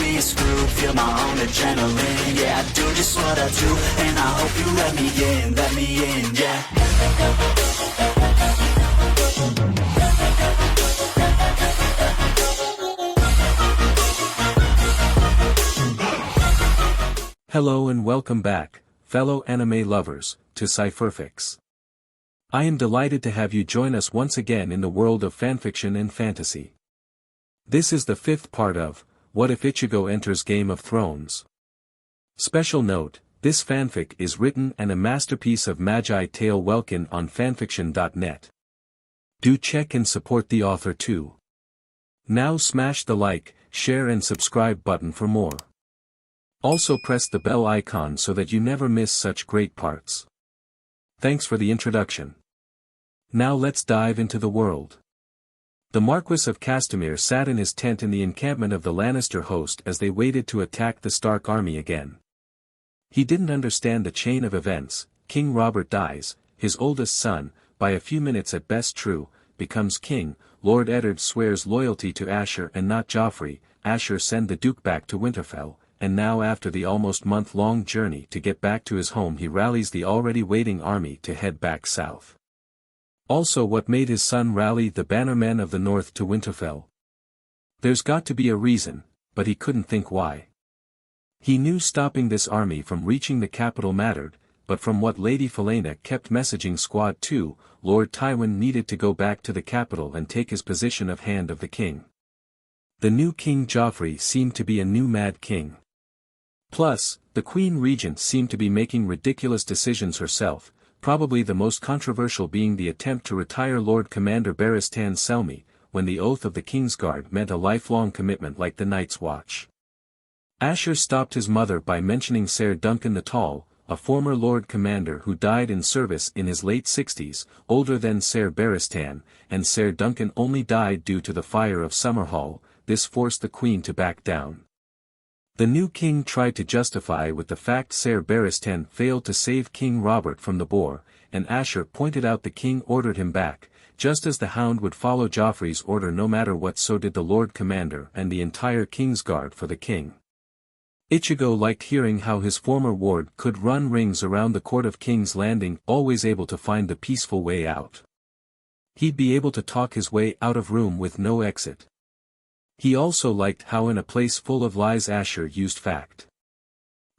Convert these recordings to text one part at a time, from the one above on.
be screwed, feel my own adrenaline. Yeah, I do just what I do, and I hope you let me in, yeah. Hello and welcome back, fellow anime lovers, to Cypherfics. I am delighted to have you join us once again in the world of fanfiction and fantasy. This is the fifth part of, What If Ichigo Enters Game of Thrones? Special note, this fanfic is written and a masterpiece of Magi tale Welkin on Fanfiction.net. Do check and support the author too. Now smash the like, share and subscribe button for more. Also press the bell icon so that you never miss such great parts. Thanks for the introduction. Now let's dive into the world. The Marquis of Castamere sat in his tent in the encampment of the Lannister host as they waited to attack the Stark army again. He didn't understand the chain of events. King Robert dies, his oldest son, by a few minutes at best true, becomes king, Lord Eddard swears loyalty to Asher and not Joffrey, Asher send the Duke back to Winterfell, and now after the almost month-long journey to get back to his home he rallies the already waiting army to head back south. Also what made his son rally the bannermen of the north to Winterfell? There's got to be a reason, but he couldn't think why. He knew stopping this army from reaching the capital mattered, but from what Lady Felena kept messaging Squad 2, Lord Tywin needed to go back to the capital and take his position of Hand of the King. The new King Joffrey seemed to be a new Mad King. Plus, the Queen Regent seemed to be making ridiculous decisions herself, probably the most controversial being the attempt to retire Lord Commander Barristan Selmy, when the oath of the Kingsguard meant a lifelong commitment like the Night's Watch. Asher stopped his mother by mentioning Ser Duncan the Tall, a former Lord Commander who died in service in his late 60s, older than Ser Barristan, and Ser Duncan only died due to the fire of Summerhall. This forced the Queen to back down. The new king tried to justify with the fact Ser Barristan failed to save King Robert from the boar, and Asher pointed out the king ordered him back, just as the Hound would follow Joffrey's order no matter what, so did the Lord Commander and the entire Kingsguard for the king. Ichigo liked hearing how his former ward could run rings around the court of King's Landing, always able to find the peaceful way out. He'd be able to talk his way out of room with no exit. He also liked how in a place full of lies Asher used fact.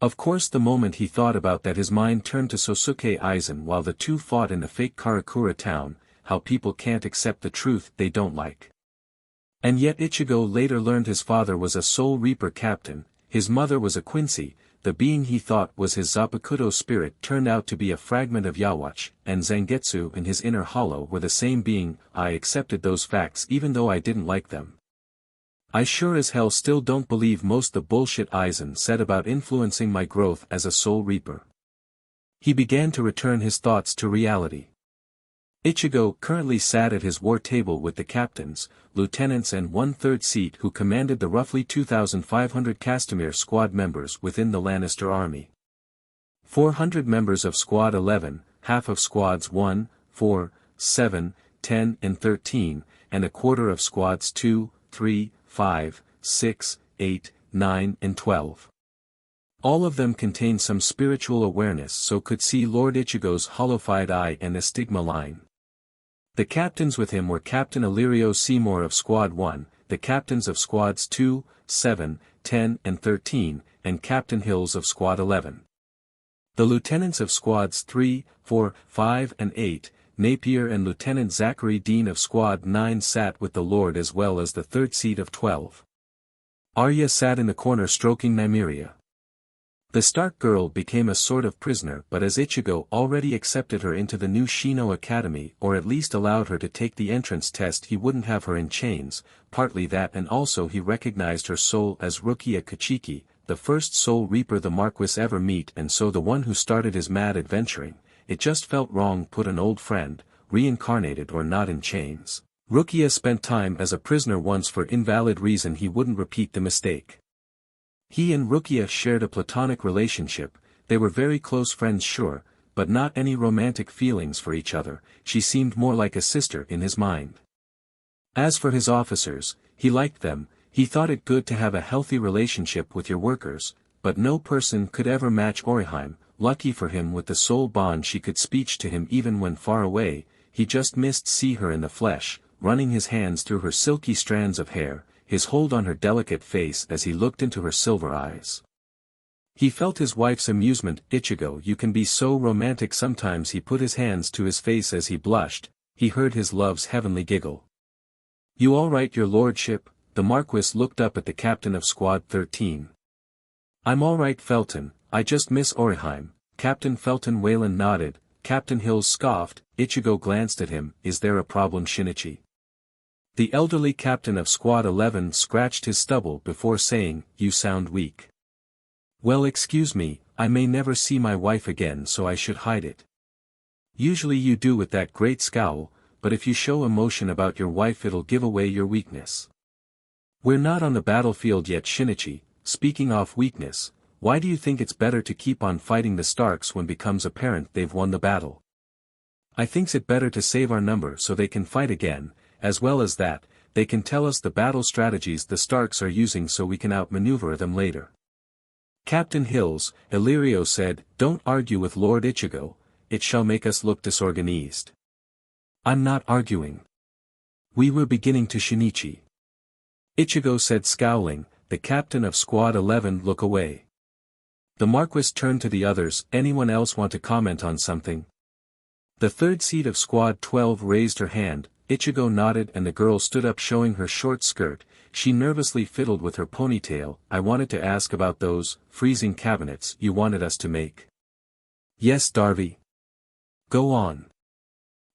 Of course the moment he thought about that his mind turned to Sosuke Aizen while the two fought in the fake Karakura town, how people can't accept the truth they don't like. And yet Ichigo later learned his father was a Soul Reaper captain, his mother was a Quincy, the being he thought was his Zabukudo spirit turned out to be a fragment of Yawatch, and Zangetsu in his inner hollow were the same being. I accepted those facts even though I didn't like them. I sure as hell still don't believe most the bullshit Aizen said about influencing my growth as a Soul Reaper. He began to return his thoughts to reality. Ichigo currently sat at his war table with the captains, lieutenants and one-third seat who commanded the roughly 2,500 Castamere squad members within the Lannister army. 400 members of Squad 11, half of Squads 1, 4, 7, 10 and 13, and a quarter of Squads 2, 3, 5, 6, 8, 9 and 12. All of them contained some spiritual awareness, so could see Lord Ichigo's hollowified eye and the stigma line. The captains with him were Captain Illyrio Seymour of Squad 1, the captains of Squads 2, 7, 10 and 13, and Captain Hills of Squad 11. The lieutenants of Squads 3, 4, 5 and 8, Napier and Lieutenant Zachary Dean of Squad 9 sat with the Lord as well as the third seat of 12. Arya sat in the corner stroking Nymeria. The Stark girl became a sort of prisoner, but as Ichigo already accepted her into the new Shino Academy or at least allowed her to take the entrance test, he wouldn't have her in chains, partly that and also he recognized her soul as Rukia Kachiki, the first Soul Reaper the Marquis ever meet and so the one who started his mad adventuring. It just felt wrong put an old friend, reincarnated or not, in chains. Rukia spent time as a prisoner once for invalid reason. He wouldn't repeat the mistake. He and Rukia shared a platonic relationship, they were very close friends sure, but not any romantic feelings for each other. She seemed more like a sister in his mind. As for his officers, he liked them, He thought it good to have a healthy relationship with your workers, but no person could ever match Orihime. Lucky for him with the soul bond she could speak to him even when far away, he just missed see her in the flesh, running his hands through her silky strands of hair, his hold on her delicate face as he looked into her silver eyes. He felt his wife's amusement. Ichigo, you can be so romantic sometimes. He put his hands to his face as he blushed, he heard his love's heavenly giggle. You all right, your lordship? The Marquis looked up at the captain of Squad 13. I'm all right, Felton, I just miss Orihime. Captain Felton. Wayland nodded. Captain Hills scoffed. Ichigo glanced at him. Is there a problem, Shinichi? The elderly captain of Squad 11 scratched his stubble before saying, you sound weak. Well, excuse me, I may never see my wife again, so I should hide it. Usually you do with that great scowl, but if you show emotion about your wife it'll give away your weakness. We're not on the battlefield yet, Shinichi. Speaking of weakness, why do you think it's better to keep on fighting the Starks when becomes apparent they've won the battle? I thinks it better to save our number so they can fight again, as well as that, they can tell us the battle strategies the Starks are using so we can outmaneuver them later. Captain Hills, Illyrio said, don't argue with Lord Ichigo, it shall make us look disorganized. I'm not arguing. We were beginning to, Shinichi. Ichigo said, scowling. The captain of Squad 11 look away. The Marquis turned to the others. Anyone else want to comment on something? The third seat of Squad 12 raised her hand. Ichigo nodded and the girl stood up showing her short skirt. She nervously fiddled with her ponytail. I wanted to ask about those freezing cabinets you wanted us to make. Yes, Darby. Go on.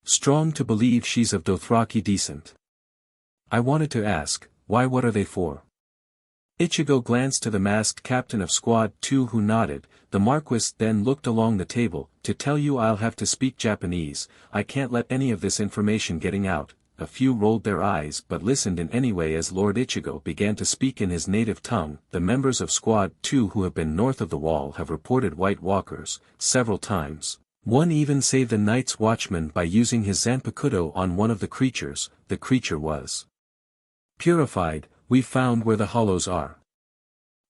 Strong to believe she's of Dothraki descent. I wanted to ask, why, what are they for? Ichigo glanced to the masked captain of Squad 2 who nodded. The Marquis then looked along the table. To tell you, I'll have to speak Japanese. I can't let any of this information getting out. A few rolled their eyes but listened in anyway as Lord Ichigo began to speak in his native tongue. The members of Squad 2 who have been north of the wall have reported White Walkers several times. One even saved the Night's Watchman by using his Zanpakuto on one of the creatures. The creature was purified. We found where the hollows are.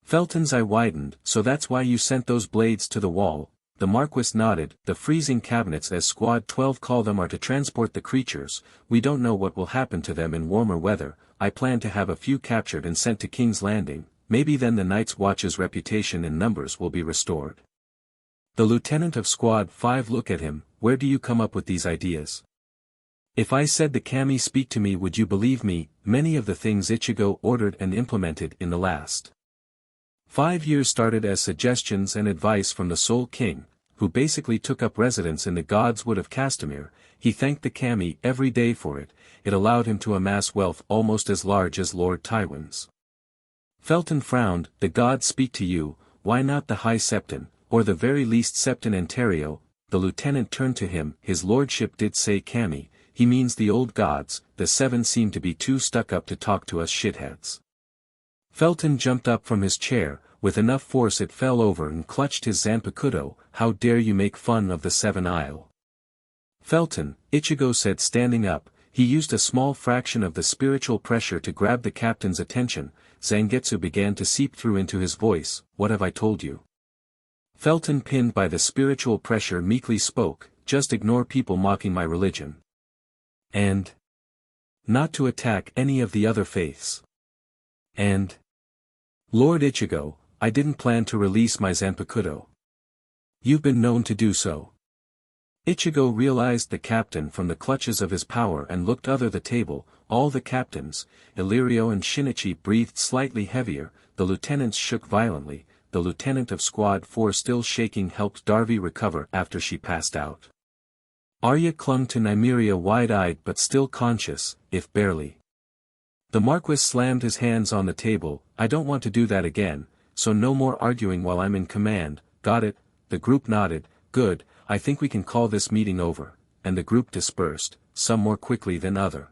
Felton's eye widened. So that's why you sent those blades to the wall. The Marquis nodded. The freezing cabinets, as Squad 12 call them, are to transport the creatures. We don't know what will happen to them in warmer weather. I plan to have a few captured and sent to King's Landing. Maybe then the Night's Watch's reputation and numbers will be restored. The lieutenant of Squad 5 looked at him. Where do you come up with these ideas? If I said the kami speak to me, would you believe me? Many of the things Ichigo ordered and implemented in the last 5 years started as suggestions and advice from the Soul King, who basically took up residence in the God's Wood of Castamere. He thanked the kami every day for it. It allowed him to amass wealth almost as large as Lord Tywin's. Felton frowned. The gods speak to you, why not the High Septon, or the very least Septon Ontario? The lieutenant turned to him. His lordship did say kami. He means the old gods. The seven seem to be too stuck up to talk to us shitheads. Felton jumped up from his chair. With enough force it fell over and clutched his Zanpakuto. How dare you make fun of the Seven Isle? Felton, Ichigo said, standing up. He used a small fraction of the spiritual pressure to grab the captain's attention. Zangetsu began to seep through into his voice. What have I told you? Felton, pinned by the spiritual pressure, meekly spoke. Just ignore people mocking my religion. And not to attack any of the other faiths. And Lord Ichigo, I didn't plan to release my Zanpakuto. You've been known to do so. Ichigo realized the captain from the clutches of his power and looked over the table. All the captains, Illyrio and Shinichi, breathed slightly heavier. The lieutenants shook violently. The lieutenant of Squad 4, still shaking, helped Darby recover after she passed out. Arya clung to Nymeria wide-eyed but still conscious, if barely. The Marquis slammed his hands on the table. I don't want to do that again, so no more arguing while I'm in command. Got it? The group nodded. Good, I think we can call this meeting over, and the group dispersed, some more quickly than other.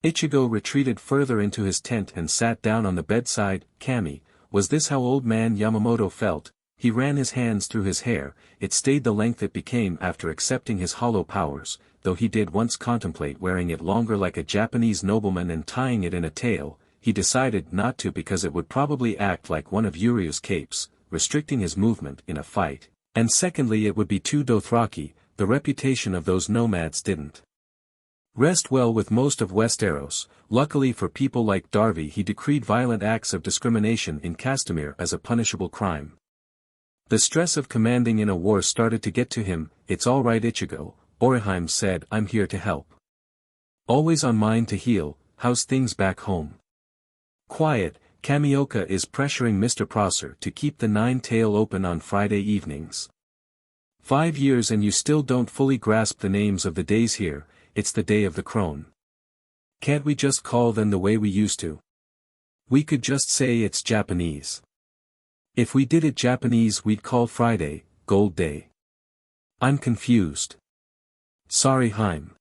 Ichigo retreated further into his tent and sat down on the bedside. Kami, was this how old man Yamamoto felt? He ran his hands through his hair. It stayed the length it became after accepting his hollow powers, though he did once contemplate wearing it longer like a Japanese nobleman and tying it in a tail. he decided not to because it would probably act like one of Yuryu's capes, restricting his movement in a fight, and secondly it would be too Dothraki. The reputation of those nomads didn't rest well with most of Westeros. Luckily for people like Darby, he decreed violent acts of discrimination in Castamere as a punishable crime. The stress of commanding in a war started to get to him. "It's all right, Ichigo," Orihime said, "I'm here to help. Always on mind to heal. How's things back home?" "Quiet." Kamioka is pressuring Mr. Prosser to keep the Nine-Tail open on Friday evenings. 5 years and you still don't fully grasp the names of the days here. It's the Day of the Crone. Can't we just call them the way we used to? We could just say it's Japanese. If we did it Japanese we'd call Friday, Gold Day. I'm confused. Sorry, Haim.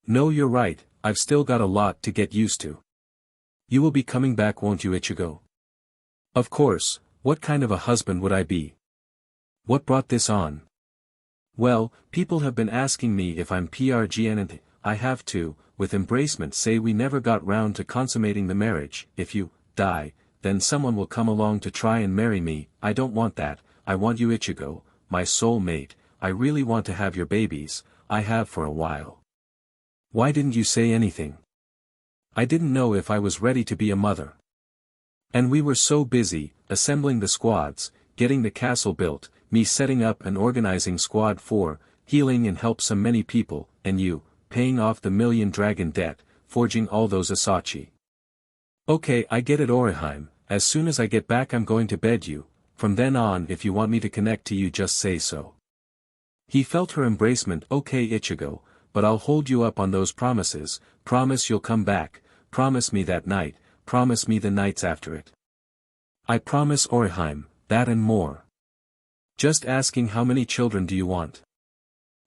No, you're right, I've still got a lot to get used to. You will be coming back, won't you, Ichigo? Of course. What kind of a husband would I be? What brought this on? Well, people have been asking me if I'm PRGN and I have to, with embracement, say we never got round to consummating the marriage. If you die, then someone will come along to try and marry me. I don't want that. I want you, Ichigo, my soul mate. I really want to have your babies. I have for a while. Why didn't you say anything? I didn't know if I was ready to be a mother. And we were so busy, assembling the squads, getting the castle built, me setting up and organizing squad 4, healing and help so many people, and you, paying off the million dragon debt, forging all those Asachi. Okay, I get it, Orihime. As soon as I get back I'm going to bed you. From then on if you want me to connect to you just say so. He felt her embracement. Okay, Ichigo, but I'll hold you up on those promises. Promise you'll come back. Promise me that night. Promise me the nights after it. I promise, Orihime, that and more. Just asking, how many children do you want?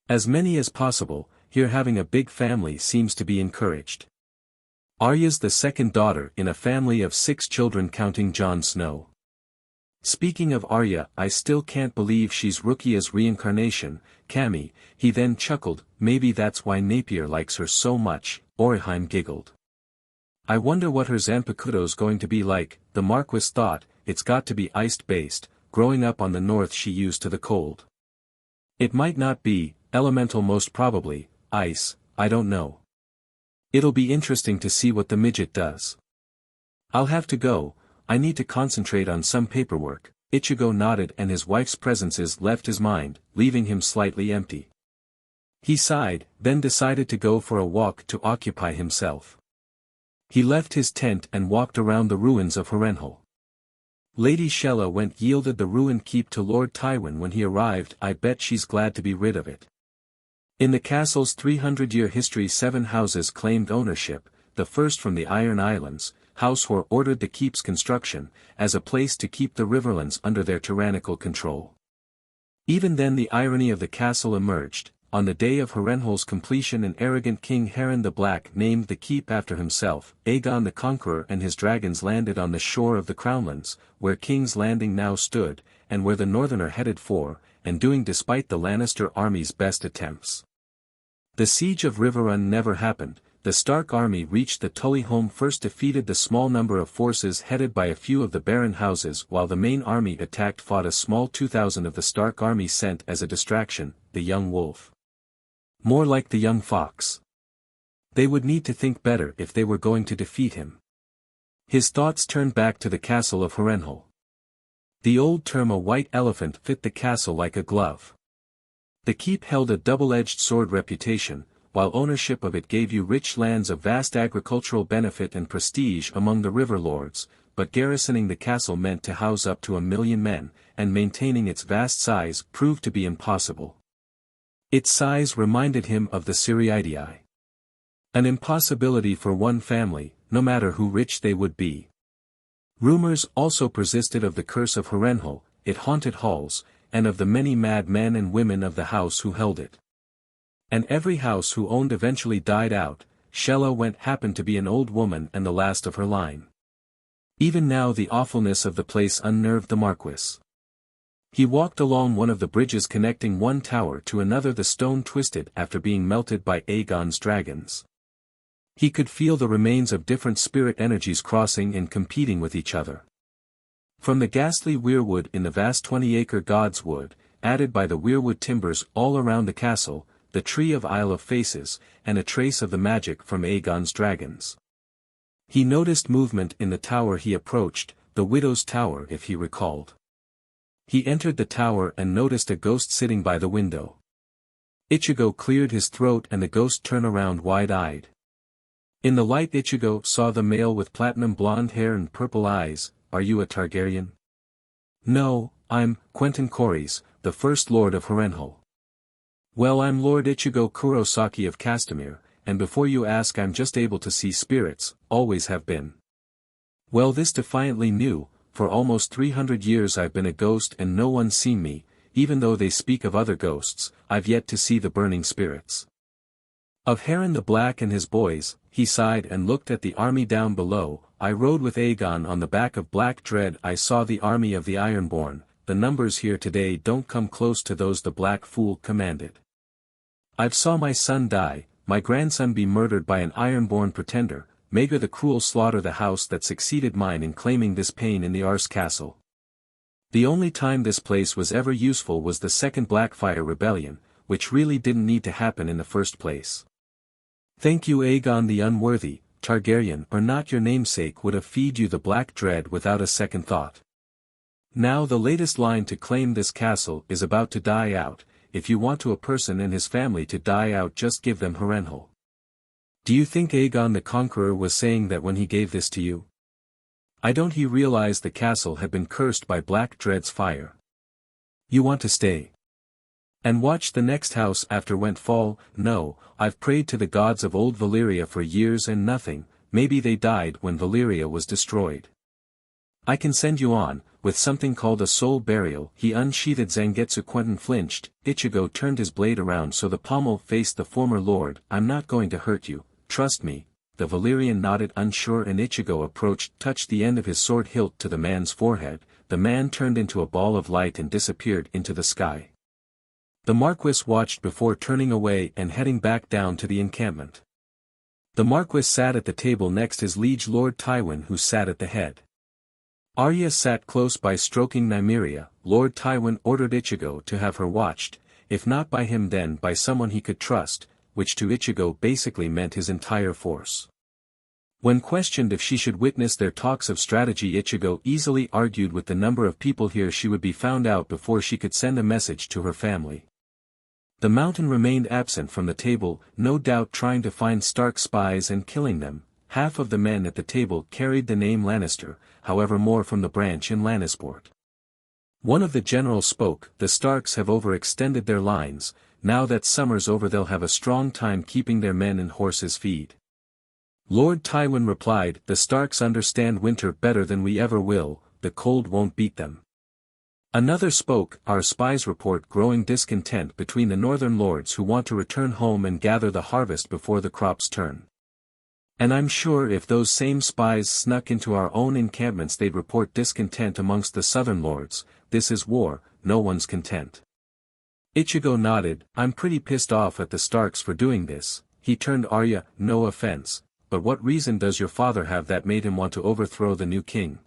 As many as possible. Here having a big family seems to be encouraged. Arya's the second daughter in a family of 6 children counting Jon Snow. Speaking of Arya, I still can't believe she's Rukia's reincarnation, Cammy. He then chuckled. Maybe that's why Napier likes her so much. Orihime giggled. I wonder what her Zanpakuto's going to be like. The Marquis thought, it's got to be iced-based. Growing up on the north she used to the cold. It might not be, elemental most probably, ice, I don't know. It'll be interesting to see what the midget does. I'll have to go, I need to concentrate on some paperwork. Ichigo nodded and his wife's presences left his mind, leaving him slightly empty. He sighed, then decided to go for a walk to occupy himself. He left his tent and walked around the ruins of Harrenhal. Lady Shella yielded the ruined keep to Lord Tywin when he arrived. I bet she's glad to be rid of it. In the castle's 300-year history 7 houses claimed ownership, the first from the Iron Islands. House Hoare ordered the keep's construction, as a place to keep the Riverlands under their tyrannical control. Even then the irony of the castle emerged. On the day of Harrenhal's completion an arrogant King Harren the Black named the keep after himself. Aegon the Conqueror and his dragons landed on the shore of the Crownlands, where King's Landing now stood, and where the Northerner headed for, and doing despite the Lannister army's best attempts. The siege of Riverrun never happened. The Stark army reached the Tully home first, defeated the small number of forces headed by a few of the Baron houses, while the main army attacked fought a small 2,000 of the Stark army sent as a distraction, the young wolf. More like the young fox. They would need to think better if they were going to defeat him. His thoughts turned back to the castle of Harrenhal. The old term "a white elephant" fit the castle like a glove. The keep held a double-edged sword reputation. While ownership of it gave you rich lands of vast agricultural benefit and prestige among the river lords, but garrisoning the castle meant to house up to 1 million men, and maintaining its vast size proved to be impossible. Its size reminded him of the Siriidii. An impossibility for one family, no matter who rich they would be. Rumors also persisted of the curse of Harrenhal, it haunted halls, and of the many mad men and women of the house who held it. And every house who owned eventually died out. Shella happened to be an old woman and the last of her line. Even now the awfulness of the place unnerved the Marquis. He walked along one of the bridges connecting one tower to another. The stone twisted after being melted by Aegon's dragons. He could feel the remains of different spirit energies crossing and competing with each other. From the ghastly weirwood in the vast 20-acre God's Wood, added by the weirwood timbers all around the castle, the tree of Isle of Faces, and a trace of the magic from Aegon's dragons. He noticed movement in the tower he approached, the Widow's Tower if he recalled. He entered the tower and noticed a ghost sitting by the window. Ichigo cleared his throat and the ghost turned around wide-eyed. In the light Ichigo saw the male with platinum blonde hair and purple eyes. "Are you a Targaryen?" "No, I'm Quentin Corys, the first lord of Harrenhal." "Well, I'm Lord Ichigo Kurosaki of Castamere, and before you ask, I'm just able to see spirits, always have been." "Well, this defiantly new, for almost 300 years I've been a ghost and no one's seen me, even though they speak of other ghosts, I've yet to see the burning spirits of Harren the Black and his boys." He sighed and looked at the army down below. "I rode with Aegon on the back of Black Dread. I saw the army of the Ironborn. The numbers here today don't come close to those the Black Fool commanded. I've saw my son die, my grandson be murdered by an Ironborn pretender. Mega the Cruel slaughter the house that succeeded mine in claiming this pain in the Arse Castle. The only time this place was ever useful was the Second Blackfire Rebellion, which really didn't need to happen in the first place. Thank you, Aegon the Unworthy, Targaryen or not, your namesake would have feed you the Black Dread without a second thought. Now the latest line to claim this castle is about to die out. If you want a person and his family to die out, just give them Harrenhal." "Do you think Aegon the Conqueror was saying that when he gave this to you? I don't he realize the castle had been cursed by Black Dread's fire. You want to stay and watch the next house after went fall?" "No, I've prayed to the gods of old Valyria for years and nothing. Maybe they died when Valyria was destroyed. I can send you on, with something called a soul burial." He unsheathed Zangetsu. Quentin flinched. Ichigo turned his blade around so the pommel faced the former lord. "I'm not going to hurt you, trust me." The Valyrian nodded unsure and Ichigo approached, touched the end of his sword hilt to the man's forehead. The man turned into a ball of light and disappeared into the sky. The Marquis watched before turning away and heading back down to the encampment. The Marquis sat at the table next his liege Lord Tywin, who sat at the head. Arya sat close by stroking Nymeria. Lord Tywin ordered Ichigo to have her watched, if not by him then by someone he could trust, which to Ichigo basically meant his entire force. When questioned if she should witness their talks of strategy, Ichigo easily argued with the number of people here she would be found out before she could send a message to her family. The Mountain remained absent from the table, no doubt trying to find Stark spies and killing them. Half of the men at the table carried the name Lannister, however more from the branch in Lannisport. One of the generals spoke. "The Starks have overextended their lines. Now that summer's over they'll have a strong time keeping their men and horses feed." Lord Tywin replied, "The Starks understand winter better than we ever will, the cold won't beat them." Another spoke. "Our spies report growing discontent between the northern lords who want to return home and gather the harvest before the crops turn. And I'm sure if those same spies snuck into our own encampments they'd report discontent amongst the southern lords. This is war, no one's content." Ichigo nodded. "I'm pretty pissed off at the Starks for doing this." He turned Arya. "No offense, but what reason does your father have that made him want to overthrow the new king?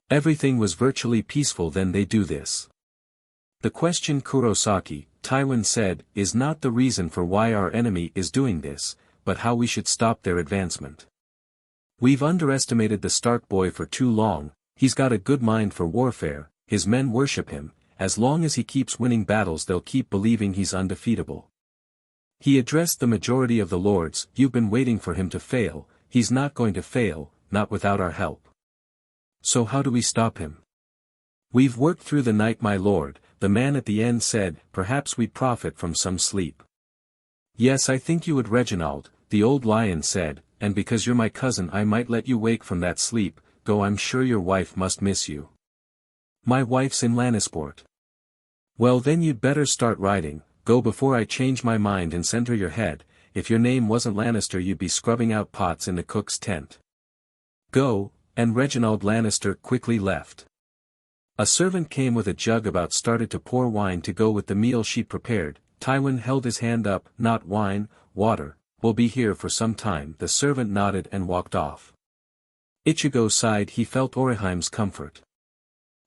Everything was virtually peaceful, then they do this." "The question, Kurosaki," Tywin said, "is not the reason for why our enemy is doing this, but how we should stop their advancement. We've underestimated the Stark boy for too long. He's got a good mind for warfare, his men worship him, as long as he keeps winning battles they'll keep believing he's undefeatable. He addressed the majority of the lords. You've been waiting for him to fail. He's not going to fail, not without our help. So how do we stop him?" "We've worked through the night, my lord," the man at the end said. "Perhaps we'd profit from some sleep." "Yes, I think you would, Reginald," the old lion said, "and because you're my cousin I might let you wake from that sleep. Go, I'm sure your wife must miss you." "My wife's in Lannisport." "Well then you'd better start riding. Go before I change my mind and send her your head. If your name wasn't Lannister you'd be scrubbing out pots in the cook's tent. Go," and Reginald Lannister quickly left. A servant came with a jug about started to pour wine to go with the meal she'd prepared. Tywin held his hand up. "Not wine, water, we'll be here for some time. The servant nodded and walked off. Ichigo sighed. He felt Orihime's comfort.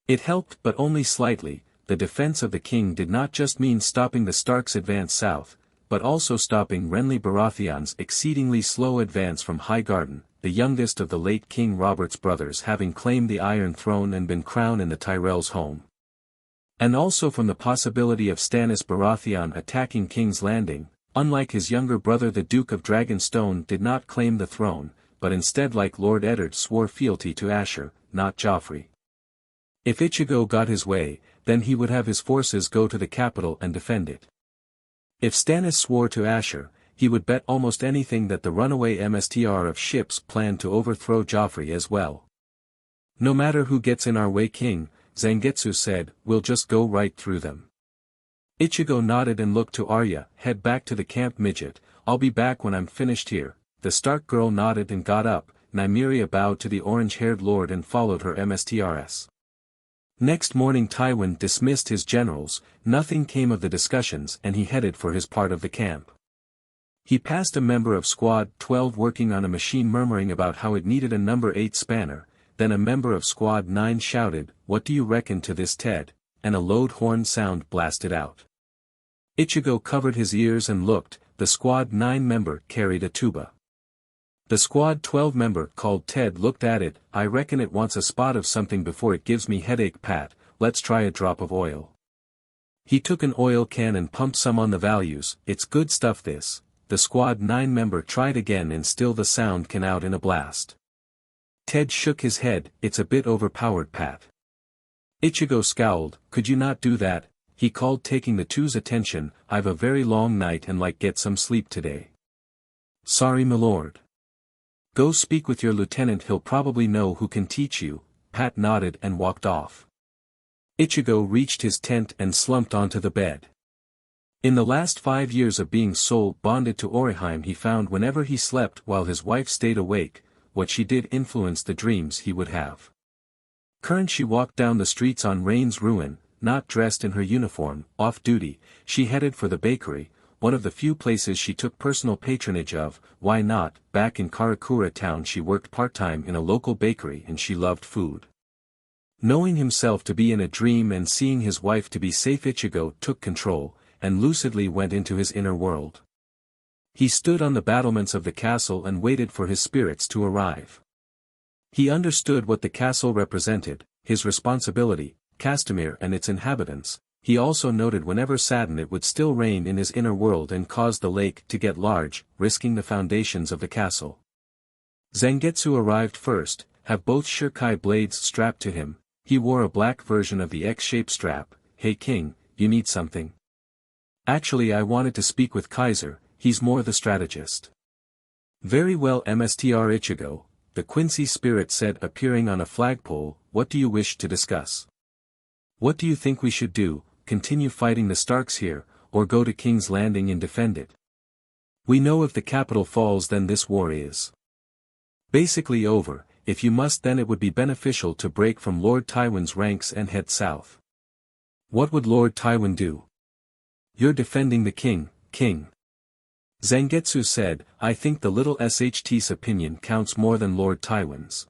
It helped, but only slightly. The defense of the king did not just mean stopping the Starks' advance south, but also stopping Renly Baratheon's exceedingly slow advance from Highgarden, the youngest of the late King Robert's brothers, having claimed the Iron Throne and been crowned in the Tyrell's home. And also from the possibility of Stannis Baratheon attacking King's Landing. Unlike his younger brother the Duke of Dragonstone did not claim the throne, but instead, like Lord Eddard, swore fealty to Asher, not Joffrey. If Ichigo got his way, then he would have his forces go to the capital and defend it. If Stannis swore to Asher, he would bet almost anything that the runaway MSTR of ships planned to overthrow Joffrey as well. No matter who gets in our way, King, Zangetsu said, we'll just go right through them. Ichigo nodded and looked to Arya. Head back to the camp, midget, I'll be back when I'm finished here. The Stark girl nodded and got up. Nymeria bowed to the orange-haired lord and followed her MSTRS. Next morning Tywin dismissed his generals, nothing came of the discussions, and he headed for his part of the camp. He passed a member of Squad 12 working on a machine murmuring about how it needed a number 8 spanner, then a member of Squad 9 shouted, "What do you reckon to this, Ted?" and a loud horn sound blasted out. Ichigo covered his ears and looked. The Squad 9 member carried a tuba. The Squad 12 member, called Ted, looked at it. "I reckon it wants a spot of something before it gives me headache, Pat. Let's try a drop of oil." He took an oil can and pumped some on the values. "It's good stuff, this." The Squad 9 member tried again and still the sound came out in a blast. Ted shook his head. "It's a bit overpowered, Pat." Ichigo scowled. "Could you not do that?" he called, taking the two's attention. "I've a very long night and like get some sleep today." "Sorry, milord." "Go speak with your lieutenant, he'll probably know who can teach you." Pat nodded and walked off. Ichigo reached his tent and slumped onto the bed. In the last 5 years of being soul bonded to Orihime, he found whenever he slept while his wife stayed awake, what she did influenced the dreams he would have. Current she walked down the streets on Rain's Ruin, not dressed in her uniform, off duty. She headed for the bakery, one of the few places she took personal patronage of. Why not? Back in Karakura town she worked part-time in a local bakery and she loved food. Knowing himself to be in a dream and seeing his wife to be safe, Ichigo took control, and lucidly went into his inner world. He stood on the battlements of the castle and waited for his spirits to arrive. He understood what the castle represented, his responsibility, Castamere and its inhabitants. He also noted whenever saddened it would still rain in his inner world and cause the lake to get large, risking the foundations of the castle. Zangetsu arrived first, have both shurikai blades strapped to him. He wore a black version of the X-shaped strap. "Hey King, you need something?" "Actually, I wanted to speak with Kaiser, he's more the strategist." "Very well, MSTR Ichigo," the Quincy spirit said, appearing on a flagpole. "What do you wish to discuss?" "What do you think we should do, continue fighting the Starks here, or go to King's Landing and defend it? We know if the capital falls then this war is basically over. If you must, then it would be beneficial to break from Lord Tywin's ranks and head south." "What would Lord Tywin do?" "You're defending the king, King." Zangetsu said, "I think the little SHT's opinion counts more than Lord Tywin's."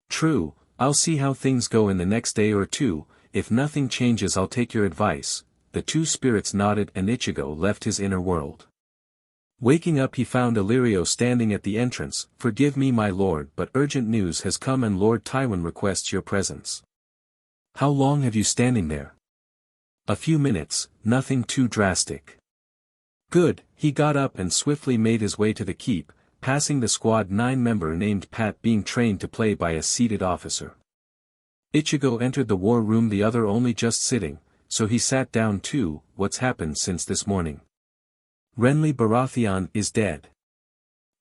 "True, I'll see how things go in the next day or two. If nothing changes I'll take your advice." The two spirits nodded and Ichigo left his inner world. Waking up he found Illyrio standing at the entrance. "Forgive me, my lord, but urgent news has come and Lord Tywin requests your presence." "How long have you standing there?" "A few minutes, nothing too drastic." "Good." He got up and swiftly made his way to the keep, passing the Squad 9 member named Pat being trained to play by a seated officer. Ichigo entered the war room, the other only just sitting, so he sat down too. "What's happened since this morning?" "Renly Baratheon is dead,"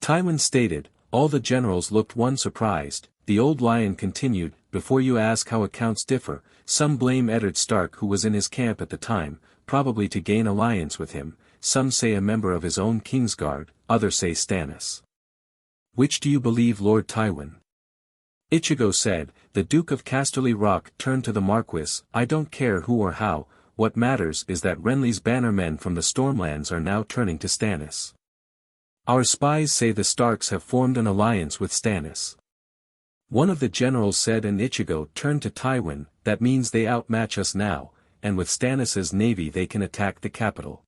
Tywin stated. All the generals looked one surprised. The old lion continued, "Before you ask how accounts differ, some blame Eddard Stark who was in his camp at the time, probably to gain alliance with him. Some say a member of his own Kingsguard, others say Stannis. Which do you believe, Lord Tywin?" Ichigo said. The Duke of Casterly Rock turned to the Marquis. "I don't care who or how, what matters is that Renly's bannermen from the Stormlands are now turning to Stannis." Our spies say the Starks have formed an alliance with Stannis. One of the generals said, and Ichigo turned to Tywin, that means they outmatch us now, and with Stannis' navy they can attack the capital.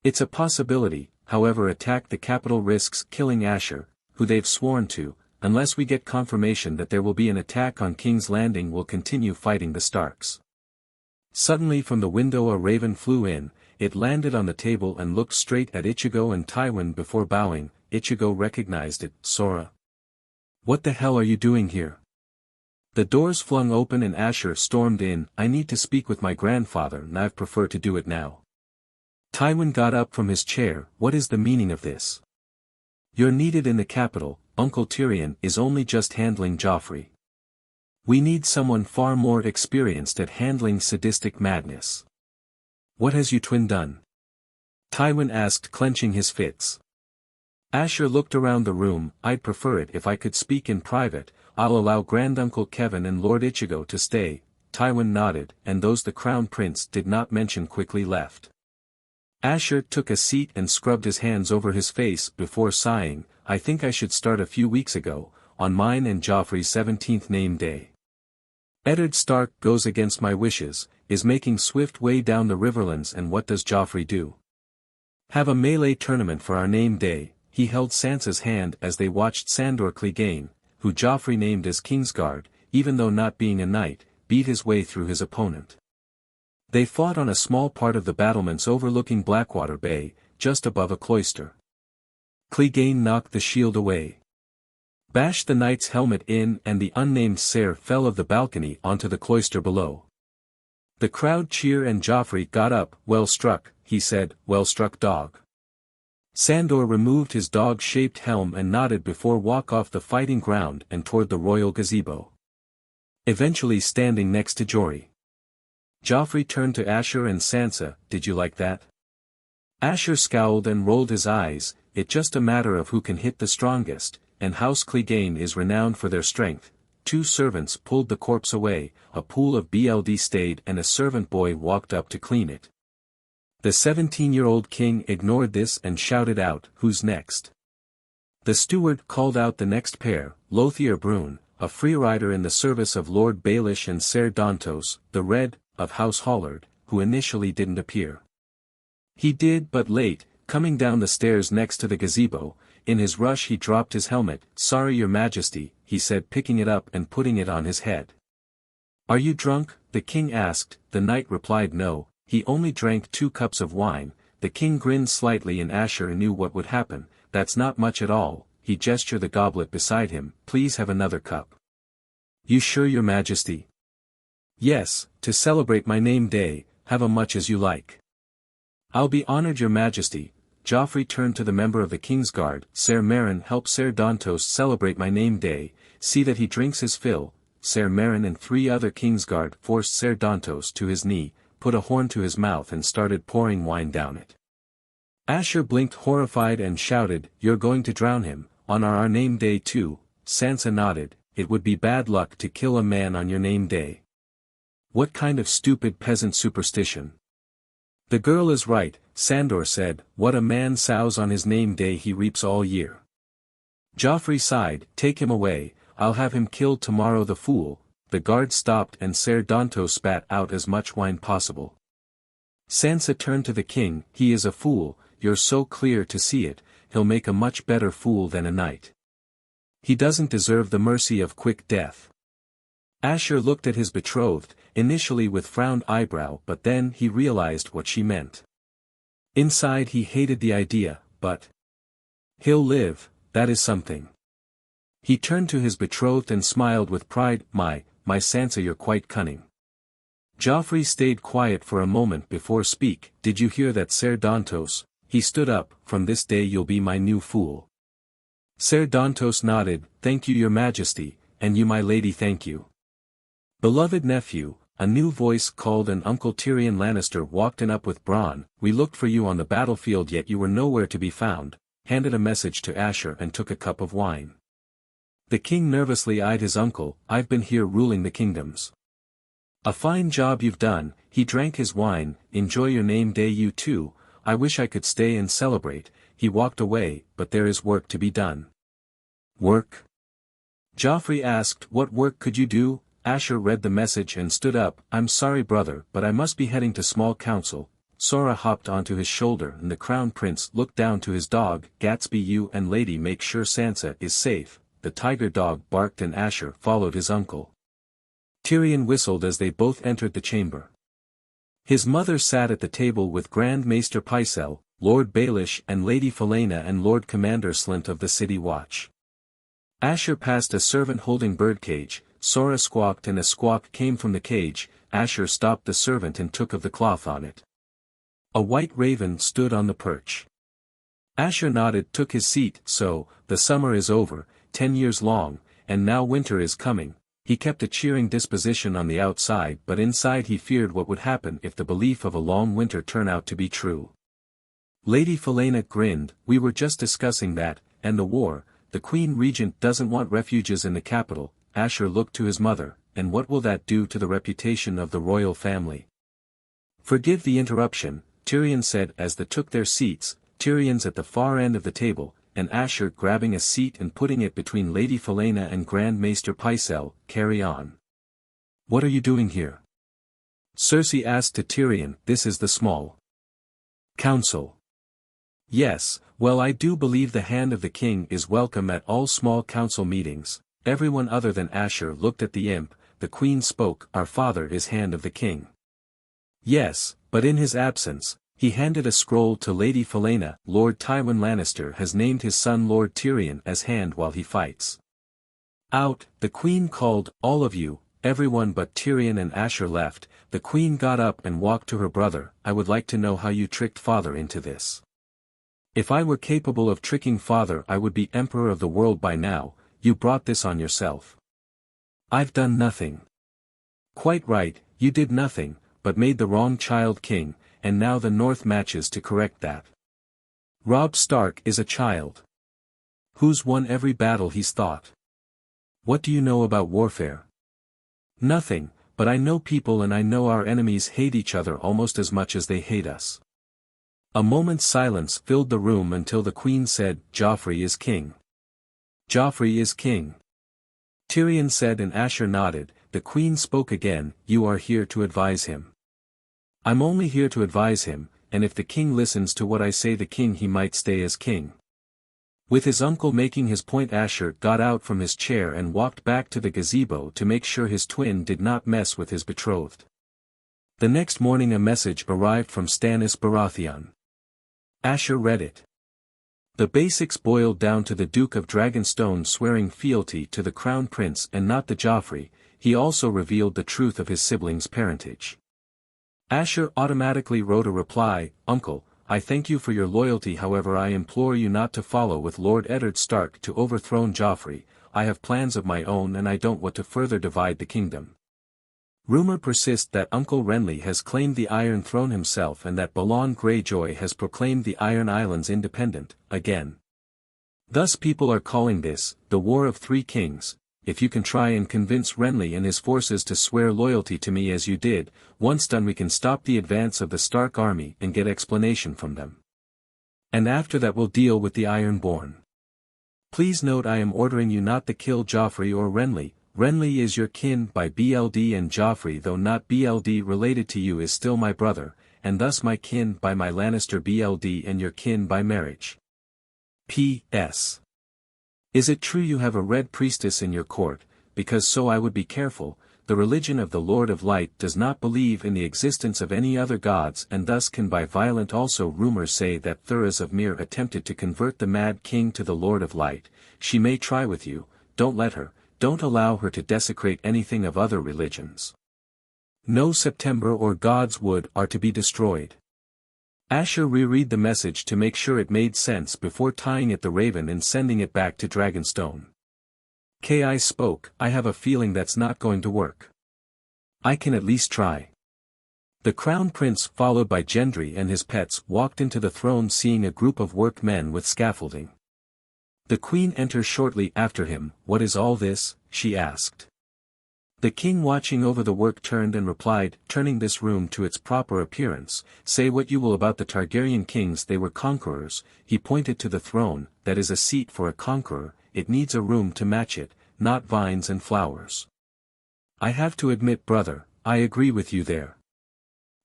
It's a possibility, however attack the capital risks killing Asher, who they've sworn to, unless we get confirmation that there will be an attack on King's Landing we'll continue fighting the Starks. Suddenly from the window a raven flew in, it landed on the table and looked straight at Ichigo and Tywin before bowing. Ichigo recognized it. Sora. What the hell are you doing here? The doors flung open and Asher stormed in. I need to speak with my grandfather and I'd prefer to do it now. Tywin got up from his chair. What is the meaning of this? You're needed in the capital. Uncle Tyrion is only just handling Joffrey. We need someone far more experienced at handling sadistic madness. What has you twin done? Tywin asked, clenching his fists. Asher looked around the room. I'd prefer it if I could speak in private. I'll allow Granduncle Kevin and Lord Ichigo to stay. Tywin nodded, and those the Crown Prince did not mention quickly left. Asher took a seat and scrubbed his hands over his face before sighing. I think I should start a few weeks ago, on mine and Joffrey's 17th name day. Eddard Stark goes against my wishes, is making swift way down the Riverlands, and what does Joffrey do? Have a melee tournament for our name day. He held Sansa's hand as they watched Sandor Clegane, who Joffrey named as Kingsguard, even though not being a knight, beat his way through his opponent. They fought on a small part of the battlements overlooking Blackwater Bay, just above a cloister. Clegane knocked the shield away, bashed the knight's helmet in, and the unnamed Ser fell of the balcony onto the cloister below. The crowd cheered and Joffrey got up. Well struck, he said, well struck dog. Sandor removed his dog-shaped helm and nodded before walk off the fighting ground and toward the royal gazebo, eventually standing next to Jory. Joffrey turned to Asher and Sansa. Did you like that? Asher scowled and rolled his eyes. It's just a matter of who can hit the strongest, and House Clegane is renowned for their strength. Two servants pulled the corpse away, a pool of blood stayed and a servant boy walked up to clean it. The 17-year-old king ignored this and shouted out, who's next? The steward called out the next pair, Lothier Brune, a freerider in the service of Lord Baelish, and Ser Dantos, the Red, of House Hollard, who initially didn't appear. He did, but late, coming down the stairs next to the gazebo. In his rush he dropped his helmet. Sorry your majesty, he said, picking it up and putting it on his head. Are you drunk? The king asked. The knight replied no, he only drank 2 cups of wine. The king grinned slightly and Asher knew what would happen. That's not much at all. He gestured the goblet beside him. Please have another cup. You sure your majesty? Yes, to celebrate my name day. Have a much as you like. I'll be honored your majesty. Joffrey turned to the member of the Kingsguard. Ser Meryn, help Ser Dantos celebrate my name day. See that he drinks his fill. Ser Meryn and 3 other Kingsguard forced Ser Dantos to his knee, put a horn to his mouth and started pouring wine down it. Asher blinked horrified and shouted, you're going to drown him, on our name day too. Sansa nodded. It would be bad luck to kill a man on your name day. What kind of stupid peasant superstition? The girl is right, Sandor said. What a man sows on his name day he reaps all year. Joffrey sighed. Take him away, I'll have him killed tomorrow. The fool. The guard stopped and Ser Dantos spat out as much wine possible. Sansa turned to the king. He is a fool, you're so clear to see it. He'll make a much better fool than a knight. He doesn't deserve the mercy of quick death. Asher looked at his betrothed, initially with frowned eyebrow, but then he realized what she meant. Inside he hated the idea, but he'll live, that is something. He turned to his betrothed and smiled with pride. My Sansa, you're quite cunning. Joffrey stayed quiet for a moment before speak. Did you hear that, Ser Dantos? He stood up. From this day you'll be my new fool. Ser Dantos nodded. Thank you your majesty, and you my lady thank you. Beloved nephew, a new voice called, and Uncle Tyrion Lannister walked in up with Bronn. We looked for you on the battlefield yet you were nowhere to be found. Handed a message to Asher and took a cup of wine. The king nervously eyed his uncle. I've been here ruling the kingdoms. A fine job you've done. He drank his wine. Enjoy your name day you too. I wish I could stay and celebrate. he walked away, but there is work to be done. Work? Joffrey asked, what work could you do? Asher read the message and stood up, I'm sorry brother, but I must be heading to small council. Sora hopped onto his shoulder and the crown prince looked down to his dog, Gatsby, you and lady make sure Sansa is safe. The tiger dog barked and Asher followed his uncle. Tyrion whistled as they both entered the chamber. His mother sat at the table with Grand Maester Pycelle, Lord Baelish and Lady Falena and Lord Commander Slint of the City Watch. Asher passed a servant holding birdcage. Sora squawked and a squawk came from the cage. Asher stopped the servant and took of the cloth on it. A white raven stood on the perch. Asher nodded, took his seat. So, the summer is over, 10 years long, and now winter is coming. He kept a cheering disposition on the outside, but inside he feared what would happen if the belief of a long winter turned out to be true. Lady Falena grinned, we were just discussing that, and the war. The Queen Regent doesn't want refugees in the capital. Asher looked to his mother, and what will that do to the reputation of the royal family? Forgive the interruption, Tyrion said as they took their seats. Tyrion's at the far end of the table, and Asher grabbing a seat and putting it between Lady Falena and Grand Maester Pycelle. Carry on. What are you doing here? Cersei asked to Tyrion. This is the small council. Yes, well I do believe the hand of the king is welcome at all small council meetings. Everyone other than Asher looked at the imp. The queen spoke, our father is hand of the king. Yes, but in his absence, he handed a scroll to Lady Falena. Lord Tywin Lannister has named his son Lord Tyrion as hand while he fights. Out, the queen called, all of you. Everyone but Tyrion and Asher left. The queen got up and walked to her brother. I would like to know how you tricked father into this. If I were capable of tricking father I would be emperor of the world by now. You brought this on yourself. I've done nothing. Quite right, you did nothing, but made the wrong child king, and now the North matches to correct that. Robb Stark is a child who's won every battle he's fought. What do you know about warfare? Nothing, but I know people and I know our enemies hate each other almost as much as they hate us. A moment's silence filled the room until the queen said, Joffrey is king. Joffrey is king. Tyrion said and Asher nodded. The queen spoke again, you are here to advise him. I'm only here to advise him, and if the king listens to what I say the king he might stay as king. With his uncle making his point Asher got out from his chair and walked back to the gazebo to make sure his twin did not mess with his betrothed. The next morning a message arrived from Stannis Baratheon. Asher read it. The basics boiled down to the Duke of Dragonstone swearing fealty to the Crown Prince and not to Joffrey. He also revealed the truth of his siblings' parentage. Asher automatically wrote a reply, Uncle, I thank you for your loyalty however I implore you not to follow with Lord Eddard Stark to overthrow Joffrey. I have plans of my own and I don't want to further divide the kingdom. Rumor persists that Uncle Renly has claimed the Iron Throne himself and that Balon Greyjoy has proclaimed the Iron Islands independent, again. Thus people are calling this, the War of Three Kings. If you can try and convince Renly and his forces to swear loyalty to me as you did, once done we can stop the advance of the Stark army and get explanation from them. And after that we'll deal with the Ironborn. Please note I am ordering you not to kill Joffrey or Renly. Renly is your kin by BLD and Joffrey though not BLD related to you is still my brother, and thus my kin by my Lannister BLD and your kin by marriage. P.S. Is it true you have a red priestess in your court? Because so I would be careful. The religion of the Lord of Light does not believe in the existence of any other gods and thus can by violent also rumors say that Thuras of Myr attempted to convert the Mad King to the Lord of Light. She may try with you, don't let her. Don't allow her to desecrate anything of other religions. No September or God's Wood are to be destroyed. Asher reread the message to make sure it made sense before tying it the raven and sending it back to Dragonstone. Ki spoke, I have a feeling that's not going to work. I can at least try. The Crown Prince followed by Gendry and his pets walked into the throne seeing a group of workmen with scaffolding. The queen enters shortly after him. What is all this? She asked. The king watching over the work turned and replied, turning this room to its proper appearance, say what you will about the Targaryen kings, they were conquerors. He pointed to the throne, that is a seat for a conqueror, it needs a room to match it, not vines and flowers. I have to admit, brother, I agree with you there.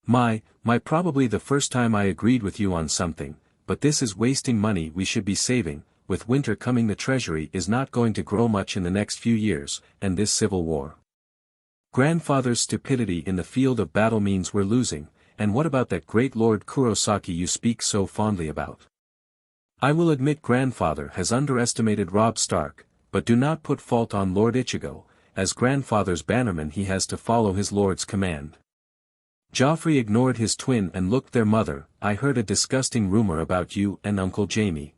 My probably the first time I agreed with you on something, but this is wasting money we should be saving. With winter coming, the treasury is not going to grow much in the next few years, and this civil war. Grandfather's stupidity in the field of battle means we're losing, and what about that great Lord Kurosaki you speak so fondly about? I will admit grandfather has underestimated Robb Stark, but do not put fault on Lord Ichigo, as grandfather's bannerman he has to follow his lord's command. Joffrey ignored his twin and looked their mother. I heard a disgusting rumor about you and Uncle Jaime.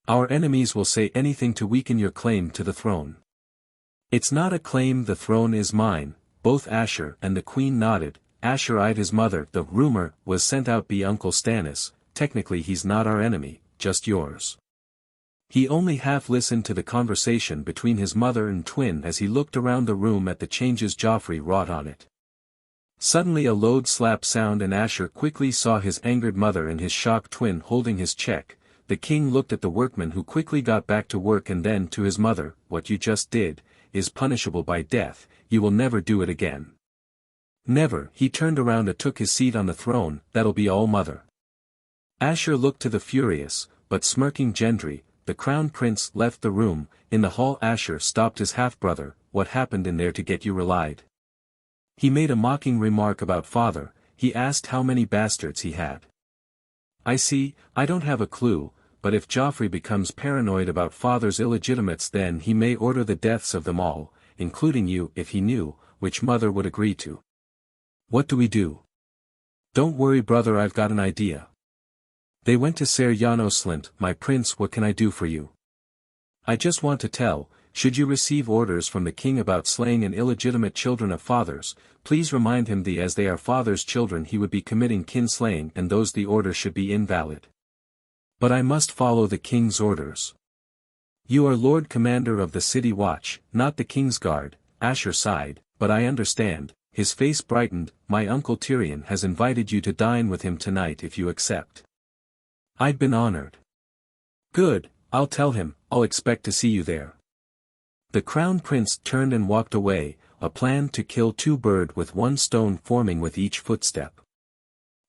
Our enemies will say anything to weaken your claim to the throne. It's not a claim, the throne is mine. Both Asher and the queen nodded. Asher eyed his mother. The rumor was sent out by Uncle Stannis. Technically he's not our enemy, just yours. He only half listened to the conversation between his mother and twin as he looked around the room at the changes Joffrey wrought on it. Suddenly a loud slap sound and Asher quickly saw his angered mother and his shocked twin holding his check. The king looked at the workman who quickly got back to work and then to his mother. What you just did is punishable by death, you will never do it again. Never. He turned around and took his seat on the throne. That'll be all, mother. Asher looked to the furious, but smirking Gendry. The crown prince left the room. In the hall Asher stopped his half-brother. What happened in there to get you relied? He made a mocking remark about father. He asked how many bastards he had. I see, I don't have a clue, but if Joffrey becomes paranoid about father's illegitimates then he may order the deaths of them all, including you if he knew, which mother would agree to. What do we do? Don't worry, brother, I've got an idea. They went to Ser Janoslynt. My prince, what can I do for you? I just want to tell, should you receive orders from the king about slaying an illegitimate children of fathers, please remind him that as they are father's children he would be committing kinslaying and those the order should be invalid. But I must follow the king's orders. You are Lord Commander of the City Watch, not the King's Guard. Asher sighed, but I understand. His face brightened. My uncle Tyrion has invited you to dine with him tonight if you accept. I'd been honored. Good, I'll tell him. I'll expect to see you there. The crown prince turned and walked away, a plan to kill two birds with one stone forming with each footstep.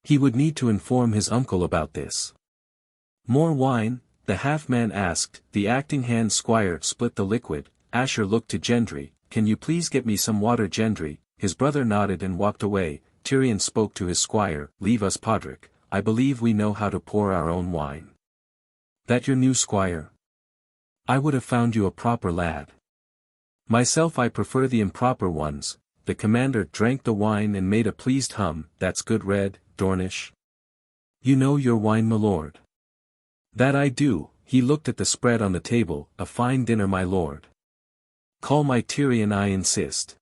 He would need to inform his uncle about this. More wine? The half-man asked. The acting hand squire split the liquid. Asher looked to Gendry. Can you please get me some water, Gendry? His brother nodded and walked away. Tyrion spoke to his squire. Leave us, Podrick. I believe we know how to pour our own wine. That your new squire? I would have found you a proper lad. Myself, I prefer the improper ones. The commander drank the wine and made a pleased hum. That's good red, Dornish. You know your wine, my lord. That I do. He looked at the spread on the table. A fine dinner, my lord. Call my Tyrion, I insist.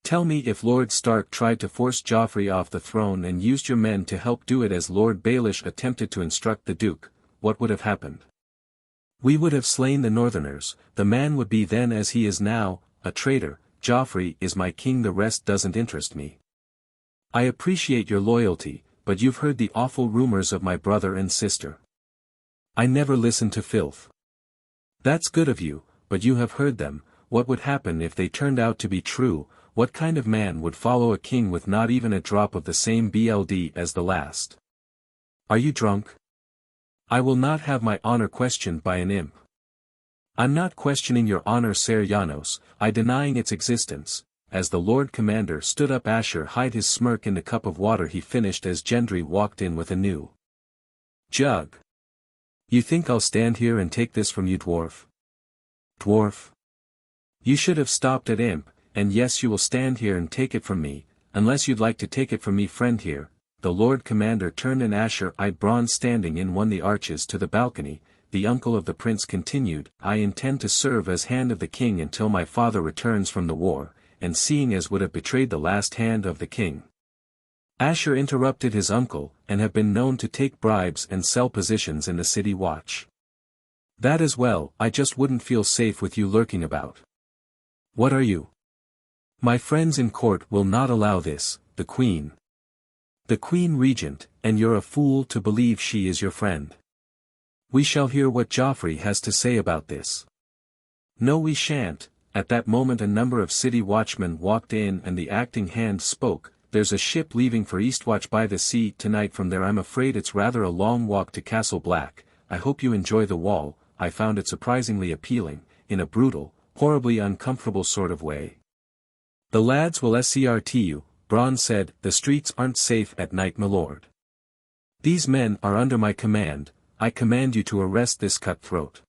Tell me, if Lord Stark tried to force Joffrey off the throne and used your men to help do it as Lord Baelish attempted to instruct the Duke, what would have happened? We would have slain the Northerners. The man would be then as he is now, a traitor. Joffrey is my king, the rest doesn't interest me. I appreciate your loyalty, but you've heard the awful rumors of my brother and sister. I never listen to filth. That's good of you, but you have heard them. What would happen if they turned out to be true? What kind of man would follow a king with not even a drop of the same blood as the last? Are you drunk? I will not have my honor questioned by an imp. I'm not questioning your honor, Ser Janos, I denying its existence. As the Lord Commander stood up, Asher hid his smirk in the cup of water he finished as Gendry walked in with a new jug. You think I'll stand here and take this from you, dwarf? Dwarf? You should have stopped at imp, and yes, you will stand here and take it from me, unless you'd like to take it from me, friend here. The Lord Commander turned and Asher-eyed Bronn standing in one of the arches to the balcony. The uncle of the prince continued, I intend to serve as hand of the king until my father returns from the war, and seeing as would have betrayed the last hand of the king. Asher interrupted his uncle, and have been known to take bribes and sell positions in the city watch. That as well, I just wouldn't feel safe with you lurking about. What are you? My friends in court will not allow this, the queen. The queen regent, and you're a fool to believe she is your friend. We shall hear what Joffrey has to say about this. No, we shan't. At that moment a number of city watchmen walked in and the acting hand spoke. There's a ship leaving for Eastwatch by the sea tonight from there. I'm afraid it's rather a long walk to Castle Black. I hope you enjoy the wall. I found it surprisingly appealing, in a brutal, horribly uncomfortable sort of way. The lads will escort you, Bronn said. The streets aren't safe at night, my lord. These men are under my command. I command you to arrest this cutthroat.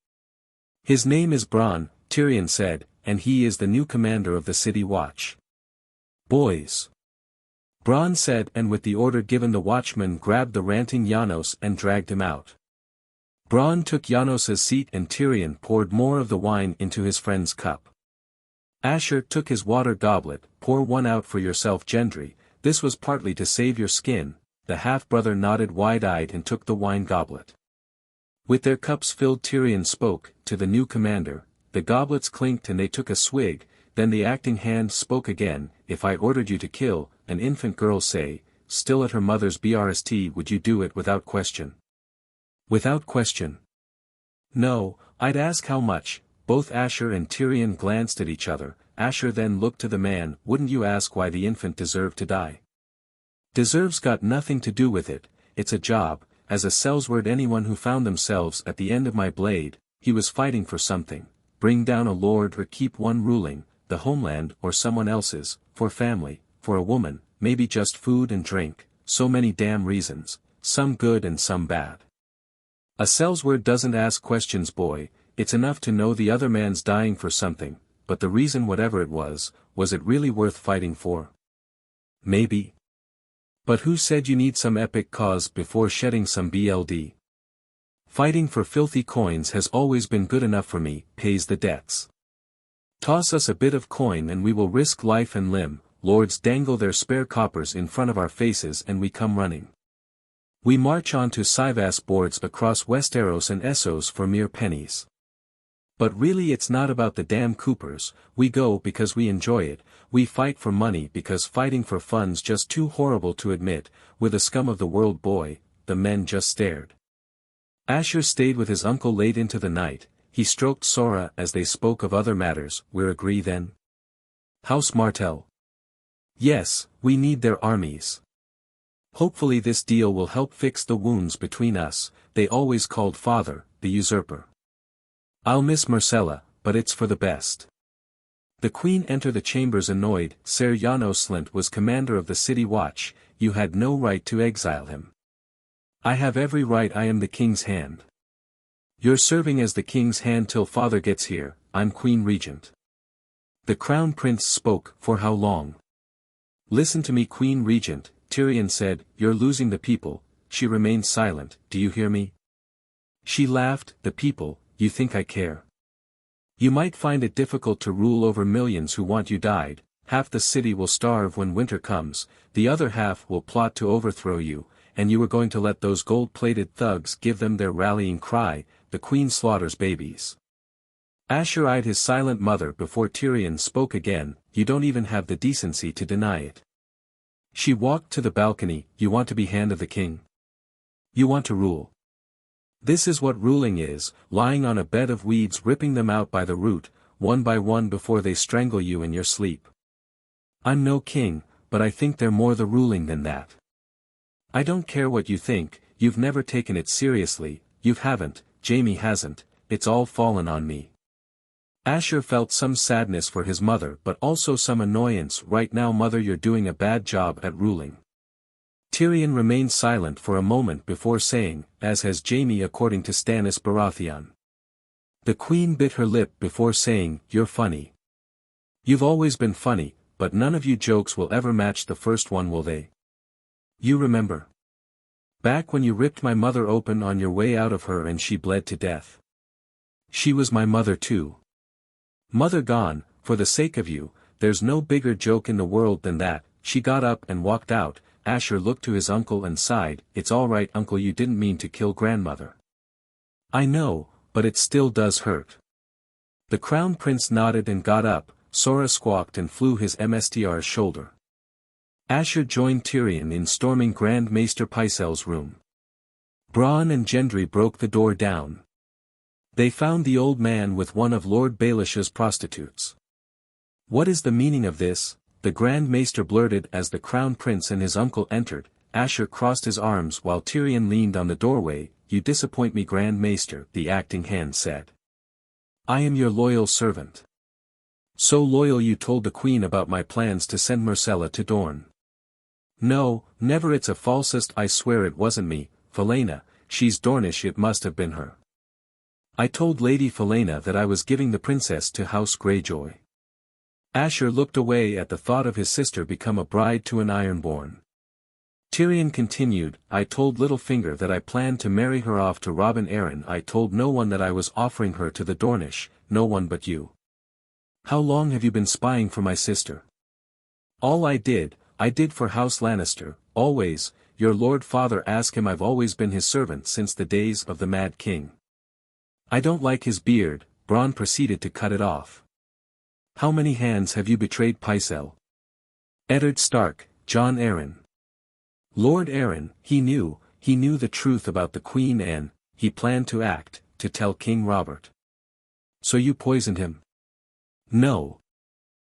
His name is Bronn, Tyrion said, and he is the new commander of the city watch. Boys. Bronn said, and with the order given the watchman grabbed the ranting Janos and dragged him out. Bronn took Janos's seat and Tyrion poured more of the wine into his friend's cup. Asher took his water goblet. Pour one out for yourself, Gendry. This was partly to save your skin. The half-brother nodded wide-eyed and took the wine goblet. With their cups filled, Tyrion spoke to the new commander. The goblets clinked and they took a swig. Then the acting hand spoke again. If I ordered you to kill an infant girl, say, still at her mother's breast, would you do it without question? Without question. No, I'd ask how much. Both Asher and Tyrion glanced at each other. Asher then looked to the man. Wouldn't you ask why the infant deserved to die? Deserves got nothing to do with it. It's a job. As a Sellsword, anyone who found themselves at the end of my blade, he was fighting for something. Bring down a lord or keep one ruling, the homeland or someone else's, for family, for a woman, maybe just food and drink, so many damn reasons, some good and some bad. A Sellsword doesn't ask questions, boy. It's enough to know the other man's dying for something, but the reason, whatever it was it really worth fighting for? Maybe. But who said you need some epic cause before shedding some BLD? Fighting for filthy coins has always been good enough for me. Pays the debts. Toss us a bit of coin and we will risk life and limb. Lords dangle their spare coppers in front of our faces and we come running. We march on to Sivas boards across Westeros and Essos for mere pennies. But really it's not about the damn coopers. We go because we enjoy it. We fight for money because fighting for fun's just too horrible to admit. With a scum of the world, boy. The men just stared. Asher stayed with his uncle late into the night. He stroked Sora as they spoke of other matters. We agree then? House Martell. Yes, we need their armies. Hopefully this deal will help fix the wounds between us. They always called father, the usurper. I'll miss Marcella, but it's for the best. The queen entered the chambers annoyed. Ser Janos Slint was commander of the city watch. You had no right to exile him. I have every right. I am the king's hand. You're serving as the king's hand till father gets here. I'm queen regent. The crown prince spoke. For how long? Listen to me, queen regent, Tyrion said. You're losing the people. She remained silent. Do you hear me? She laughed. The people. You think I care? You might find it difficult to rule over millions who want you died. Half the city will starve when winter comes, the other half will plot to overthrow you, and you are going to let those gold-plated thugs give them their rallying cry. The queen slaughters babies. Asher eyed his silent mother before Tyrion spoke again. You don't even have the decency to deny it. She walked to the balcony. You want to be hand of the king? You want to rule? This is what ruling is, lying on a bed of weeds, ripping them out by the root, one by one before they strangle you in your sleep. I'm no king, but I think they're more the ruling than that. I don't care what you think. You've never taken it seriously. You haven't, Jaime hasn't. It's all fallen on me. Asher felt some sadness for his mother but also some annoyance. Right now, mother, you're doing a bad job at ruling. Tyrion remained silent for a moment before saying, as has Jaime according to Stannis Baratheon. The queen bit her lip before saying, you're funny. You've always been funny, but none of you jokes will ever match the first one, will they? You remember? Back when you ripped my mother open on your way out of her and she bled to death. She was my mother too. Mother gone, for the sake of you, there's no bigger joke in the world than that. She got up and walked out. Asher looked to his uncle and sighed. It's all right, uncle, you didn't mean to kill grandmother. I know, but it still does hurt. The crown prince nodded and got up. Sora squawked and flew his MSTR's shoulder. Asher joined Tyrion in storming Grand Maester Pycelle's room. Bronn and Gendry broke the door down. They found the old man with one of Lord Baelish's prostitutes. "What is the meaning of this?" the Grand Maester blurted as the Crown Prince and his uncle entered. Asher crossed his arms while Tyrion leaned on the doorway. "You disappoint me, Grand Maester," the acting hand said. "I am your loyal servant. So loyal you told the Queen about my plans to send Myrcella to Dorne." "No, never, it's a falsest, I swear it wasn't me, Falena, she's Dornish, it must have been her. I told Lady Falena that I was giving the princess to House Greyjoy." Asher looked away at the thought of his sister become a bride to an Ironborn. Tyrion continued, "I told Littlefinger that I planned to marry her off to Robin Arryn. I told no one that I was offering her to the Dornish, no one but you. How long have you been spying for my sister?" "All I did for House Lannister, always. Your Lord Father asked him. I've always been his servant since the days of the Mad King." "I don't like his beard," Bronn proceeded to cut it off. "How many hands have you betrayed, Pycelle?" "Eddard Stark, Jon Arryn. Lord Arryn, he knew the truth about the Queen and, he planned to act, to tell King Robert." "So you poisoned him?" "No.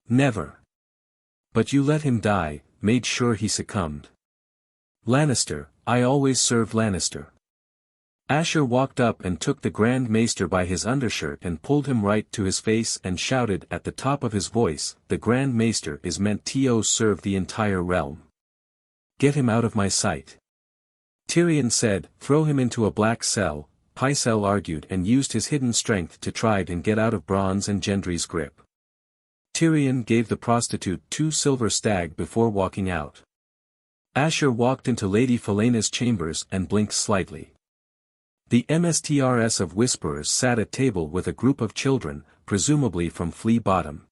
Never. But you let him die, made sure he succumbed." "Lannister, I always served Lannister." Asher walked up and took the Grand Maester by his undershirt and pulled him right to his face and shouted at the top of his voice, "The Grand Maester is meant to serve the entire realm. Get him out of my sight." Tyrion said, "Throw him into a black cell." Pycelle argued and used his hidden strength to try and get out of Bronn's and Gendry's grip. Tyrion gave the prostitute 2 silver stag before walking out. Asher walked into Lady Falena's chambers and blinked slightly. The MSTRS of Whisperers sat at table with a group of children, presumably from Flea Bottom.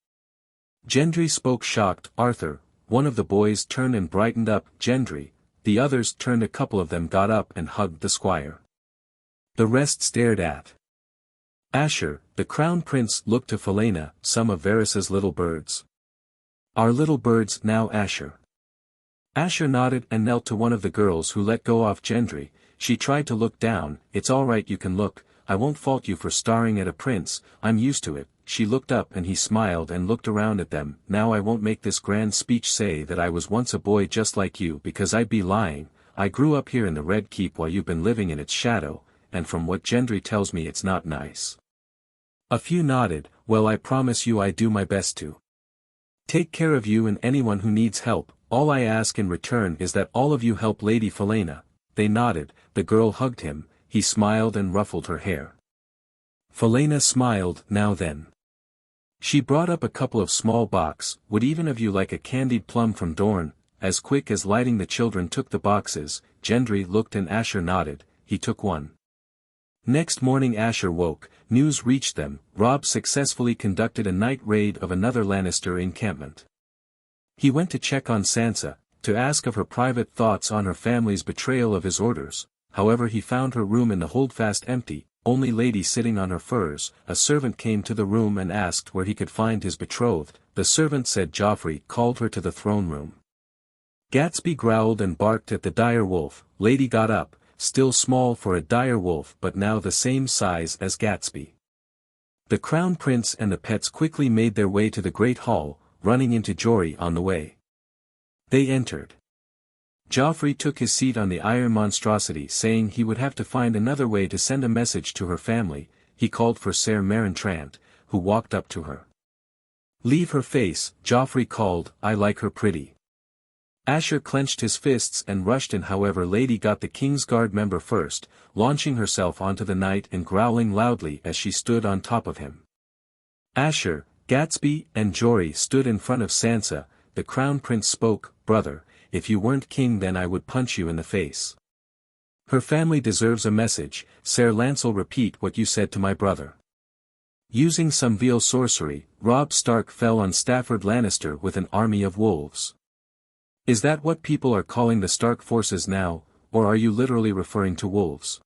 Gendry spoke shocked. "Arthur," one of the boys turned and brightened up. "Gendry," the others turned. A couple of them got up and hugged the squire. The rest stared at Asher. The Crown Prince looked to Falena, "Some of Varys's little birds." "Our little birds now, Asher." Asher nodded and knelt to one of the girls who let go off Gendry. She tried to look down. "It's all right, you can look, I won't fault you for staring at a prince, I'm used to it." She looked up and he smiled and looked around at them. "Now I won't make this grand speech say that I was once a boy just like you because I'd be lying. I grew up here in the Red Keep while you've been living in its shadow, and from what Gendry tells me it's not nice." A few nodded. "Well, I promise you I do my best to take care of you and anyone who needs help. All I ask in return is that all of you help Lady Falena." They nodded. The girl hugged him. He smiled and ruffled her hair. Falena smiled. "Now then." She brought up a couple of small boxes. "Would even of you like a candied plum from Dorne?" As quick as lighting, the children took the boxes. Gendry looked and Asher nodded. He took one. Next morning Asher woke. News reached them. Robb successfully conducted a night raid of another Lannister encampment. He went to check on Sansa, to ask of her private thoughts on her family's betrayal of his orders. However, he found her room in the holdfast empty, only Lady sitting on her furs. A servant came to the room and asked where he could find his betrothed. The servant said Joffrey called her to the throne room. Gatsby growled and barked at the dire wolf. Lady got up, still small for a dire wolf but now the same size as Gatsby. The Crown Prince and the pets quickly made their way to the Great Hall, running into Jory on the way. They entered. Joffrey took his seat on the iron monstrosity, saying he would have to find another way to send a message to her family. He called for Ser Marentrant, who walked up to her. "Leave her face," Joffrey called, "I like her pretty." Asher clenched his fists and rushed in. However, Lady got the Kingsguard member first, launching herself onto the knight and growling loudly as she stood on top of him. Asher, Gatsby, and Jory stood in front of Sansa. The Crown Prince spoke. "Brother, if you weren't king then I would punch you in the face. Her family deserves a message. Ser Lancel, repeat what you said to my brother." Using some veil sorcery, Robb Stark fell on Stafford Lannister with an army of wolves. "Is that what people are calling the Stark forces now, or are you literally referring to wolves?"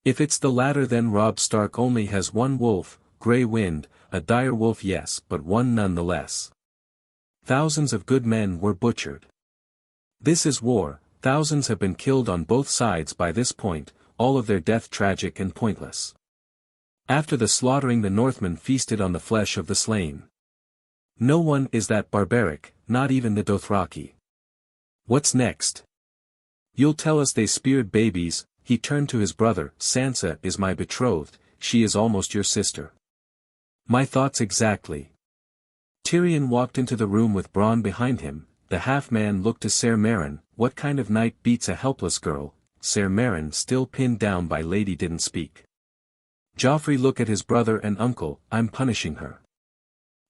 "If it's the latter then Robb Stark only has one wolf, Grey Wind, a dire wolf yes but one nonetheless. Thousands of good men were butchered. This is war, thousands have been killed on both sides by this point, all of their death tragic and pointless. After the slaughtering the Northmen feasted on the flesh of the slain. No one is that barbaric, not even the Dothraki. What's next? You'll tell us they speared babies. He turned to his brother. Sansa is my betrothed, she is almost your sister. My thoughts exactly. Tyrion walked into the room with Bronn behind him. The half-man looked to Ser Meryn. What kind of knight beats a helpless girl? Ser Meryn, still pinned down by Lady, didn't speak. Joffrey looked at his brother and uncle. I'm punishing her.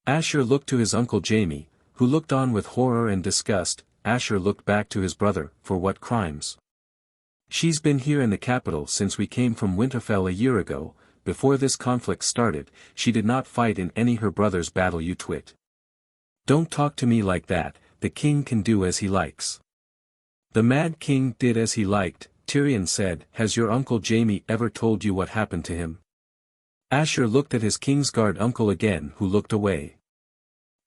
Asher looked to his uncle Jaime, who looked on with horror and disgust. Asher looked back to his brother. For what crimes? She's been here in the capital since we came from Winterfell a year ago. Before this conflict started, she did not fight in any her brother's battle, you twit. Don't talk to me like that, the king can do as he likes. The Mad King did as he liked, Tyrion said. Has your uncle Jaime ever told you what happened to him? Asher looked at his Kingsguard uncle again, who looked away.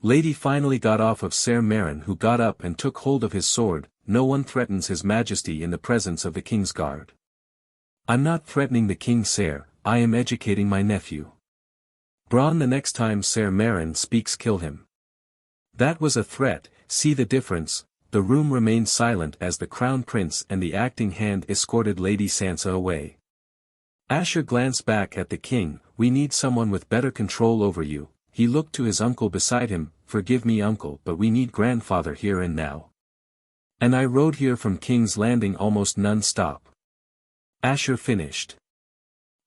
Lady finally got off of Ser Meryn, who got up and took hold of his sword. No one threatens his majesty in the presence of the Kingsguard. I'm not threatening the king, Ser, I am educating my nephew. Bronn, the next time Ser Meryn speaks, kill him. That was a threat. See the difference? The room remained silent as the crown prince and the acting hand escorted Lady Sansa away. Asher glanced back at the king. We need someone with better control over you. He looked to his uncle beside him. Forgive me, uncle, but we need grandfather here and now. And I rode here from King's Landing almost non-stop. Asher finished.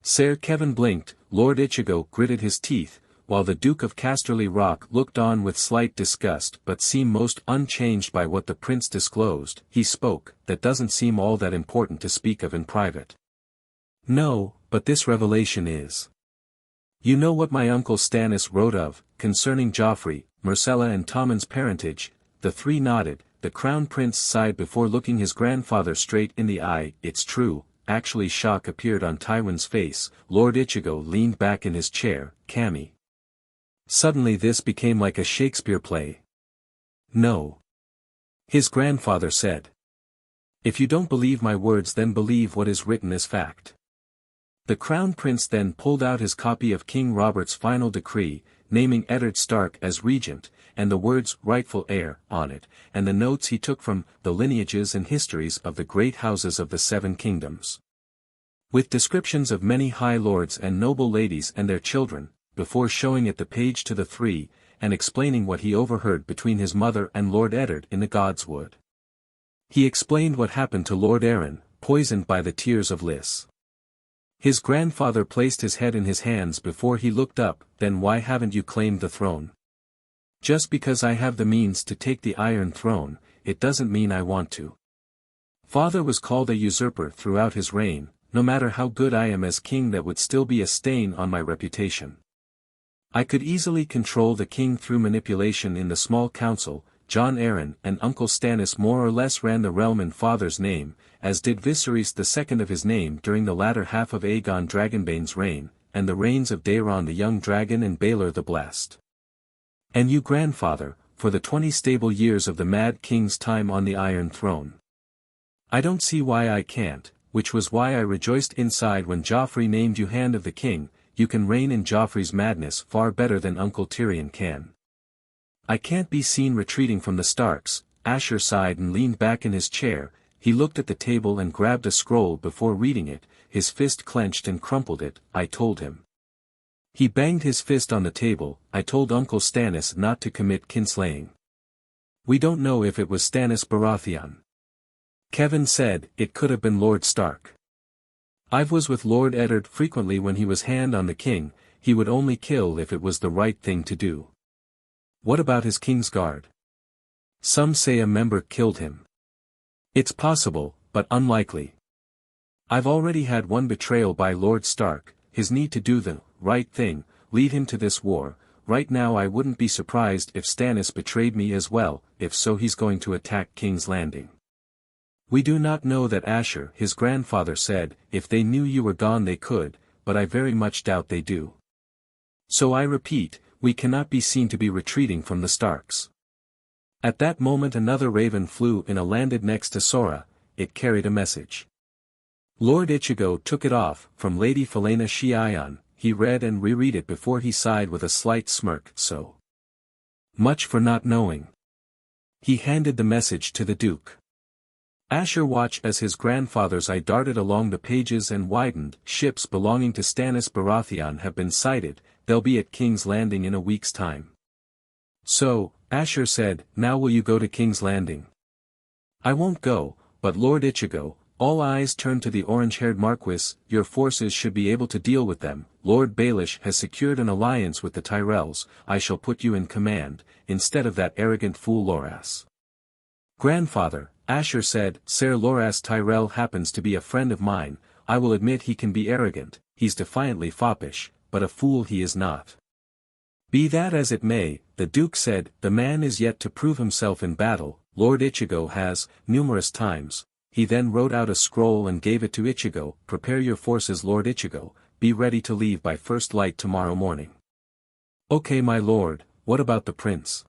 Ser Kevin blinked. Lord Ichigo gritted his teeth, while the Duke of Casterly Rock looked on with slight disgust but seemed most unchanged by what the prince disclosed. He spoke. That doesn't seem all that important to speak of in private. No, but this revelation is. You know what my uncle Stannis wrote of, concerning Joffrey, Myrcella and Tommen's parentage? The three nodded. The crown prince sighed before looking his grandfather straight in the eye. It's true. Actually, shock appeared on Tywin's face. Lord Ichigo leaned back in his chair. Cammy. Suddenly this became like a Shakespeare play. No. His grandfather said. If you don't believe my words, then believe what is written as fact. The crown prince then pulled out his copy of King Robert's final decree, naming Eddard Stark as regent, and the words rightful heir on it, and the notes he took from the lineages and histories of the great houses of the seven kingdoms. With descriptions of many high lords and noble ladies and their children, before showing it the page to the three, and explaining what he overheard between his mother and Lord Eddard in the Godswood. He explained what happened to Lord Arryn, poisoned by the tears of Lys. His grandfather placed his head in his hands before he looked up. Then why haven't you claimed the throne? Just because I have the means to take the Iron Throne, it doesn't mean I want to. Father was called a usurper throughout his reign. No matter how good I am as king, that would still be a stain on my reputation. I could easily control the king through manipulation in the small council. Jon Arryn and Uncle Stannis more or less ran the realm in father's name, as did Viserys II of his name during the latter half of Aegon Dragonbane's reign, and the reigns of Daeron the Young Dragon and Baelor the Blessed. And you, grandfather, for the 20 stable years of the Mad King's time on the Iron Throne. I don't see why I can't, which was why I rejoiced inside when Joffrey named you Hand of the King. You can reign in Joffrey's madness far better than Uncle Tyrion can. I can't be seen retreating from the Starks. Asher sighed and leaned back in his chair. He looked at the table and grabbed a scroll before reading it, his fist clenched and crumpled it. I told him. He banged his fist on the table. I told Uncle Stannis not to commit kinslaying. We don't know if it was Stannis Baratheon. Kevin said, it could have been Lord Stark. I was with Lord Eddard frequently when he was Hand on the King. He would only kill if it was the right thing to do. What about his Kingsguard? Some say a member killed him. It's possible, but unlikely. I've already had one betrayal by Lord Stark. His need to do the right thing lead him to this war. Right now I wouldn't be surprised if Stannis betrayed me as well. If so, he's going to attack King's Landing. We do not know that, Asher, his grandfather said. If they knew you were gone they could, but I very much doubt they do. So I repeat, we cannot be seen to be retreating from the Starks. At that moment another raven flew in and landed next to Sora. It carried a message. Lord Ichigo took it off, from Lady Felena Shion. He read and reread it before he sighed with a slight smirk. So much for not knowing. He handed the message to the Duke. Asher watched as his grandfather's eye darted along the pages and widened. Ships belonging to Stannis Baratheon have been sighted, they'll be at King's Landing in a week's time. So, Asher said, now will you go to King's Landing? I won't go, but Lord Ichigo. All eyes turned to the orange-haired Marquis. Your forces should be able to deal with them. Lord Baelish has secured an alliance with the Tyrells. I shall put you in command, instead of that arrogant fool Loras. Grandfather, Asher said, Ser Loras Tyrell happens to be a friend of mine. I will admit he can be arrogant, he's defiantly foppish, but a fool he is not. Be that as it may, the Duke said, the man is yet to prove himself in battle. Lord Ichigo has, numerous times. He then wrote out a scroll and gave it to Ichigo. Prepare your forces, Lord Ichigo, be ready to leave by first light tomorrow morning. Okay, my lord, what about the prince?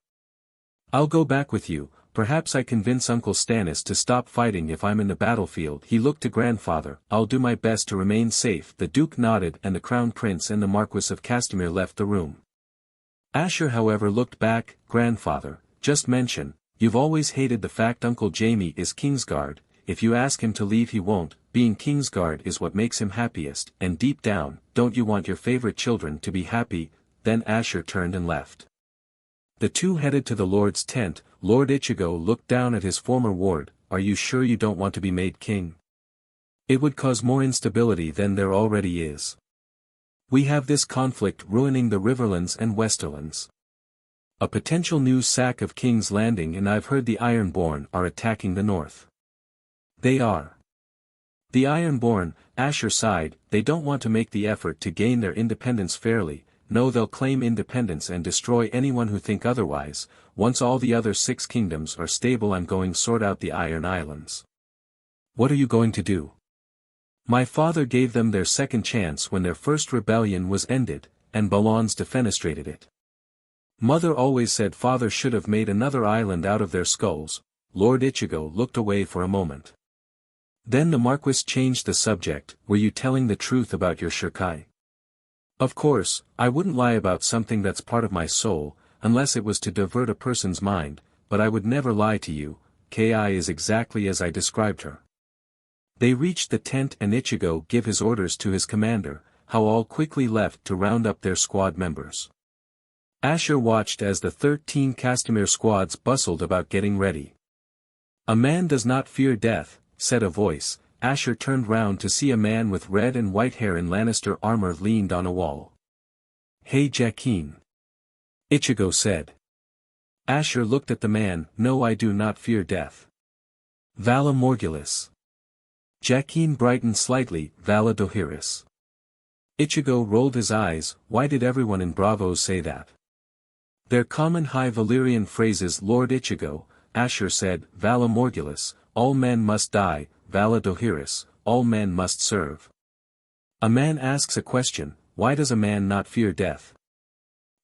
I'll go back with you, perhaps I convince Uncle Stannis to stop fighting if I'm in the battlefield. He looked to grandfather. I'll do my best to remain safe. The Duke nodded and the Crown Prince and the Marquis of Castamere left the room. Asher however looked back. Grandfather, just mention, you've always hated the fact Uncle Jamie is Kingsguard. If you ask him to leave he won't. Being Kingsguard is what makes him happiest, and deep down, don't you want your favorite children to be happy? Then Asher turned and left. The two headed to the Lord's tent. Lord Ichigo looked down at his former ward. Are you sure you don't want to be made king? It would cause more instability than there already is. We have this conflict ruining the Riverlands and Westerlands. A potential new sack of King's Landing, and I've heard the Ironborn are attacking the north. They are. The Ironborn, Asher sighed, they don't want to make the effort to gain their independence fairly. No, they'll claim independence and destroy anyone who think otherwise. Once all the other 6 kingdoms are stable I'm going sort out the Iron Islands. What are you going to do? My father gave them their second chance when their first rebellion was ended, and Balons defenestrated it. Mother always said father should have made another island out of their skulls. Lord Ichigo looked away for a moment. Then the Marquis changed the subject. Were you telling the truth about your Shirkai? Of course, I wouldn't lie about something that's part of my soul, unless it was to divert a person's mind, but I would never lie to you. Ki is exactly as I described her. They reached the tent and Ichigo gave his orders to his commander, how all quickly left to round up their squad members. Asher watched as the 13 Castamere squads bustled about getting ready. A man does not fear death, said a voice. Asher turned round to see a man with red and white hair in Lannister armor leaned on a wall. Hey Jaqen. Ichigo said. Asher looked at the man. No, I do not fear death. Vala Morgulis. Jaqen brightened slightly. Vala Dohaeris. Ichigo rolled his eyes. Why did everyone in Bravos say that? They're common High Valyrian phrases, Lord Ichigo. Asher said. Vala Morgulis, all men must die. Vala Dohaeris, all men must serve. A man asks a question, why does a man not fear death?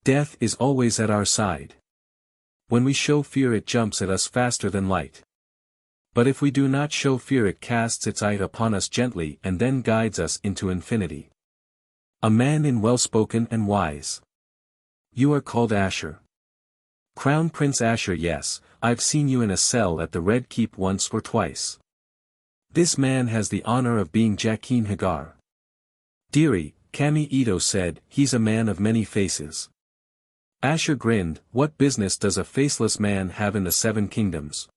Death is always at our side. When we show fear it jumps at us faster than light. But if we do not show fear it casts its eye upon us gently and then guides us into infinity. A man in well-spoken and wise. You are called Asher. Crown Prince Asher. Yes, I've seen you in a cell at the Red Keep once or twice. This man has the honor of being Jaqen Hagar. Dearie, Kami Ito said, he's a man of many faces. Asher grinned, what business does a faceless man have in the 7 kingdoms?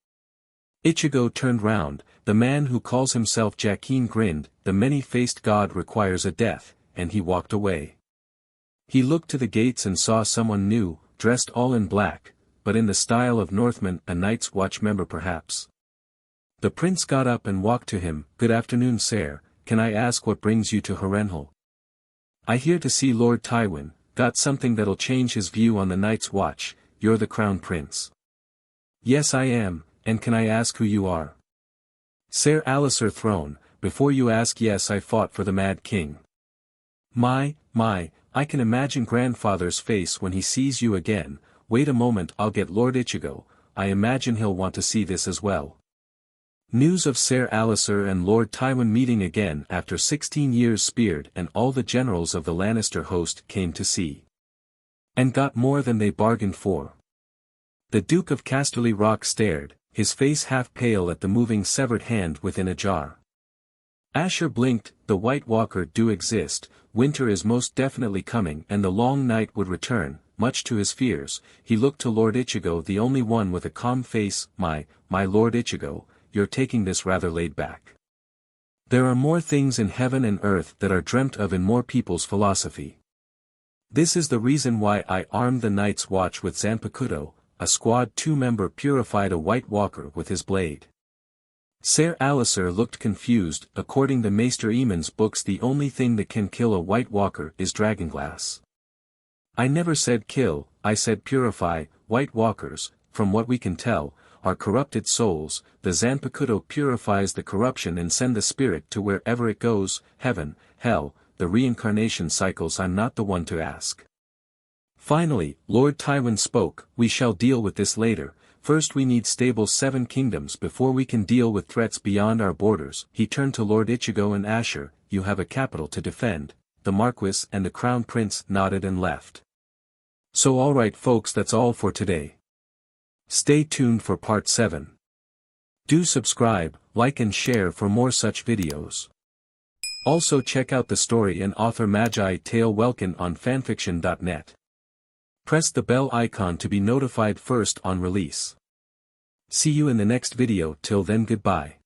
Ichigo turned round, the man who calls himself Jaqen grinned, the many-faced god requires a death, and he walked away. He looked to the gates and saw someone new, dressed all in black, but in the style of Northmen, a Night's Watch member perhaps. The prince got up and walked to him. Good afternoon, sir, can I ask what brings you to Harrenhal? I hear to see Lord Tywin, got something that'll change his view on the Night's Watch. You're the Crown Prince. Yes I am, and can I ask who you are? Ser Alliser Throne, before you ask yes I fought for the Mad King. My, I can imagine grandfather's face when he sees you again. Wait a moment, I'll get Lord Ichigo, I imagine he'll want to see this as well. News of Ser Alliser and Lord Tywin meeting again after 16 years speared, and all the generals of the Lannister host came to see. And got more than they bargained for. The Duke of Casterly Rock stared, his face half pale at the moving severed hand within a jar. Asher blinked. The White Walker do exist, winter is most definitely coming and the long night would return, much to his fears. He looked to Lord Ichigo, the only one with a calm face. My Lord Ichigo, you're taking this rather laid back. There are more things in heaven and earth that are dreamt of in more people's philosophy. This is the reason why I armed the Night's Watch with Zanpakuto. A squad 2-member purified a White Walker with his blade. Ser Alliser looked confused. According to Maester Eamon's books, the only thing that can kill a White Walker is dragonglass. I never said kill, I said purify. White Walkers, from what we can tell, are corrupted souls. The Zanpakuto purifies the corruption and send the spirit to wherever it goes, heaven, hell, the reincarnation cycles. I'm not the one to ask. Finally, Lord Tywin spoke. We shall deal with this later. First we need stable 7 kingdoms before we can deal with threats beyond our borders. He turned to Lord Ichigo and Asher. You have a capital to defend. The Marquis and the Crown Prince nodded and left. So alright folks, that's all for today. Stay tuned for part 7. Do subscribe, like and share for more such videos. Also check out the story and author Magi tale Welkin on fanfiction.net. Press the bell icon to be notified first on release. See you in the next video. Till then, goodbye.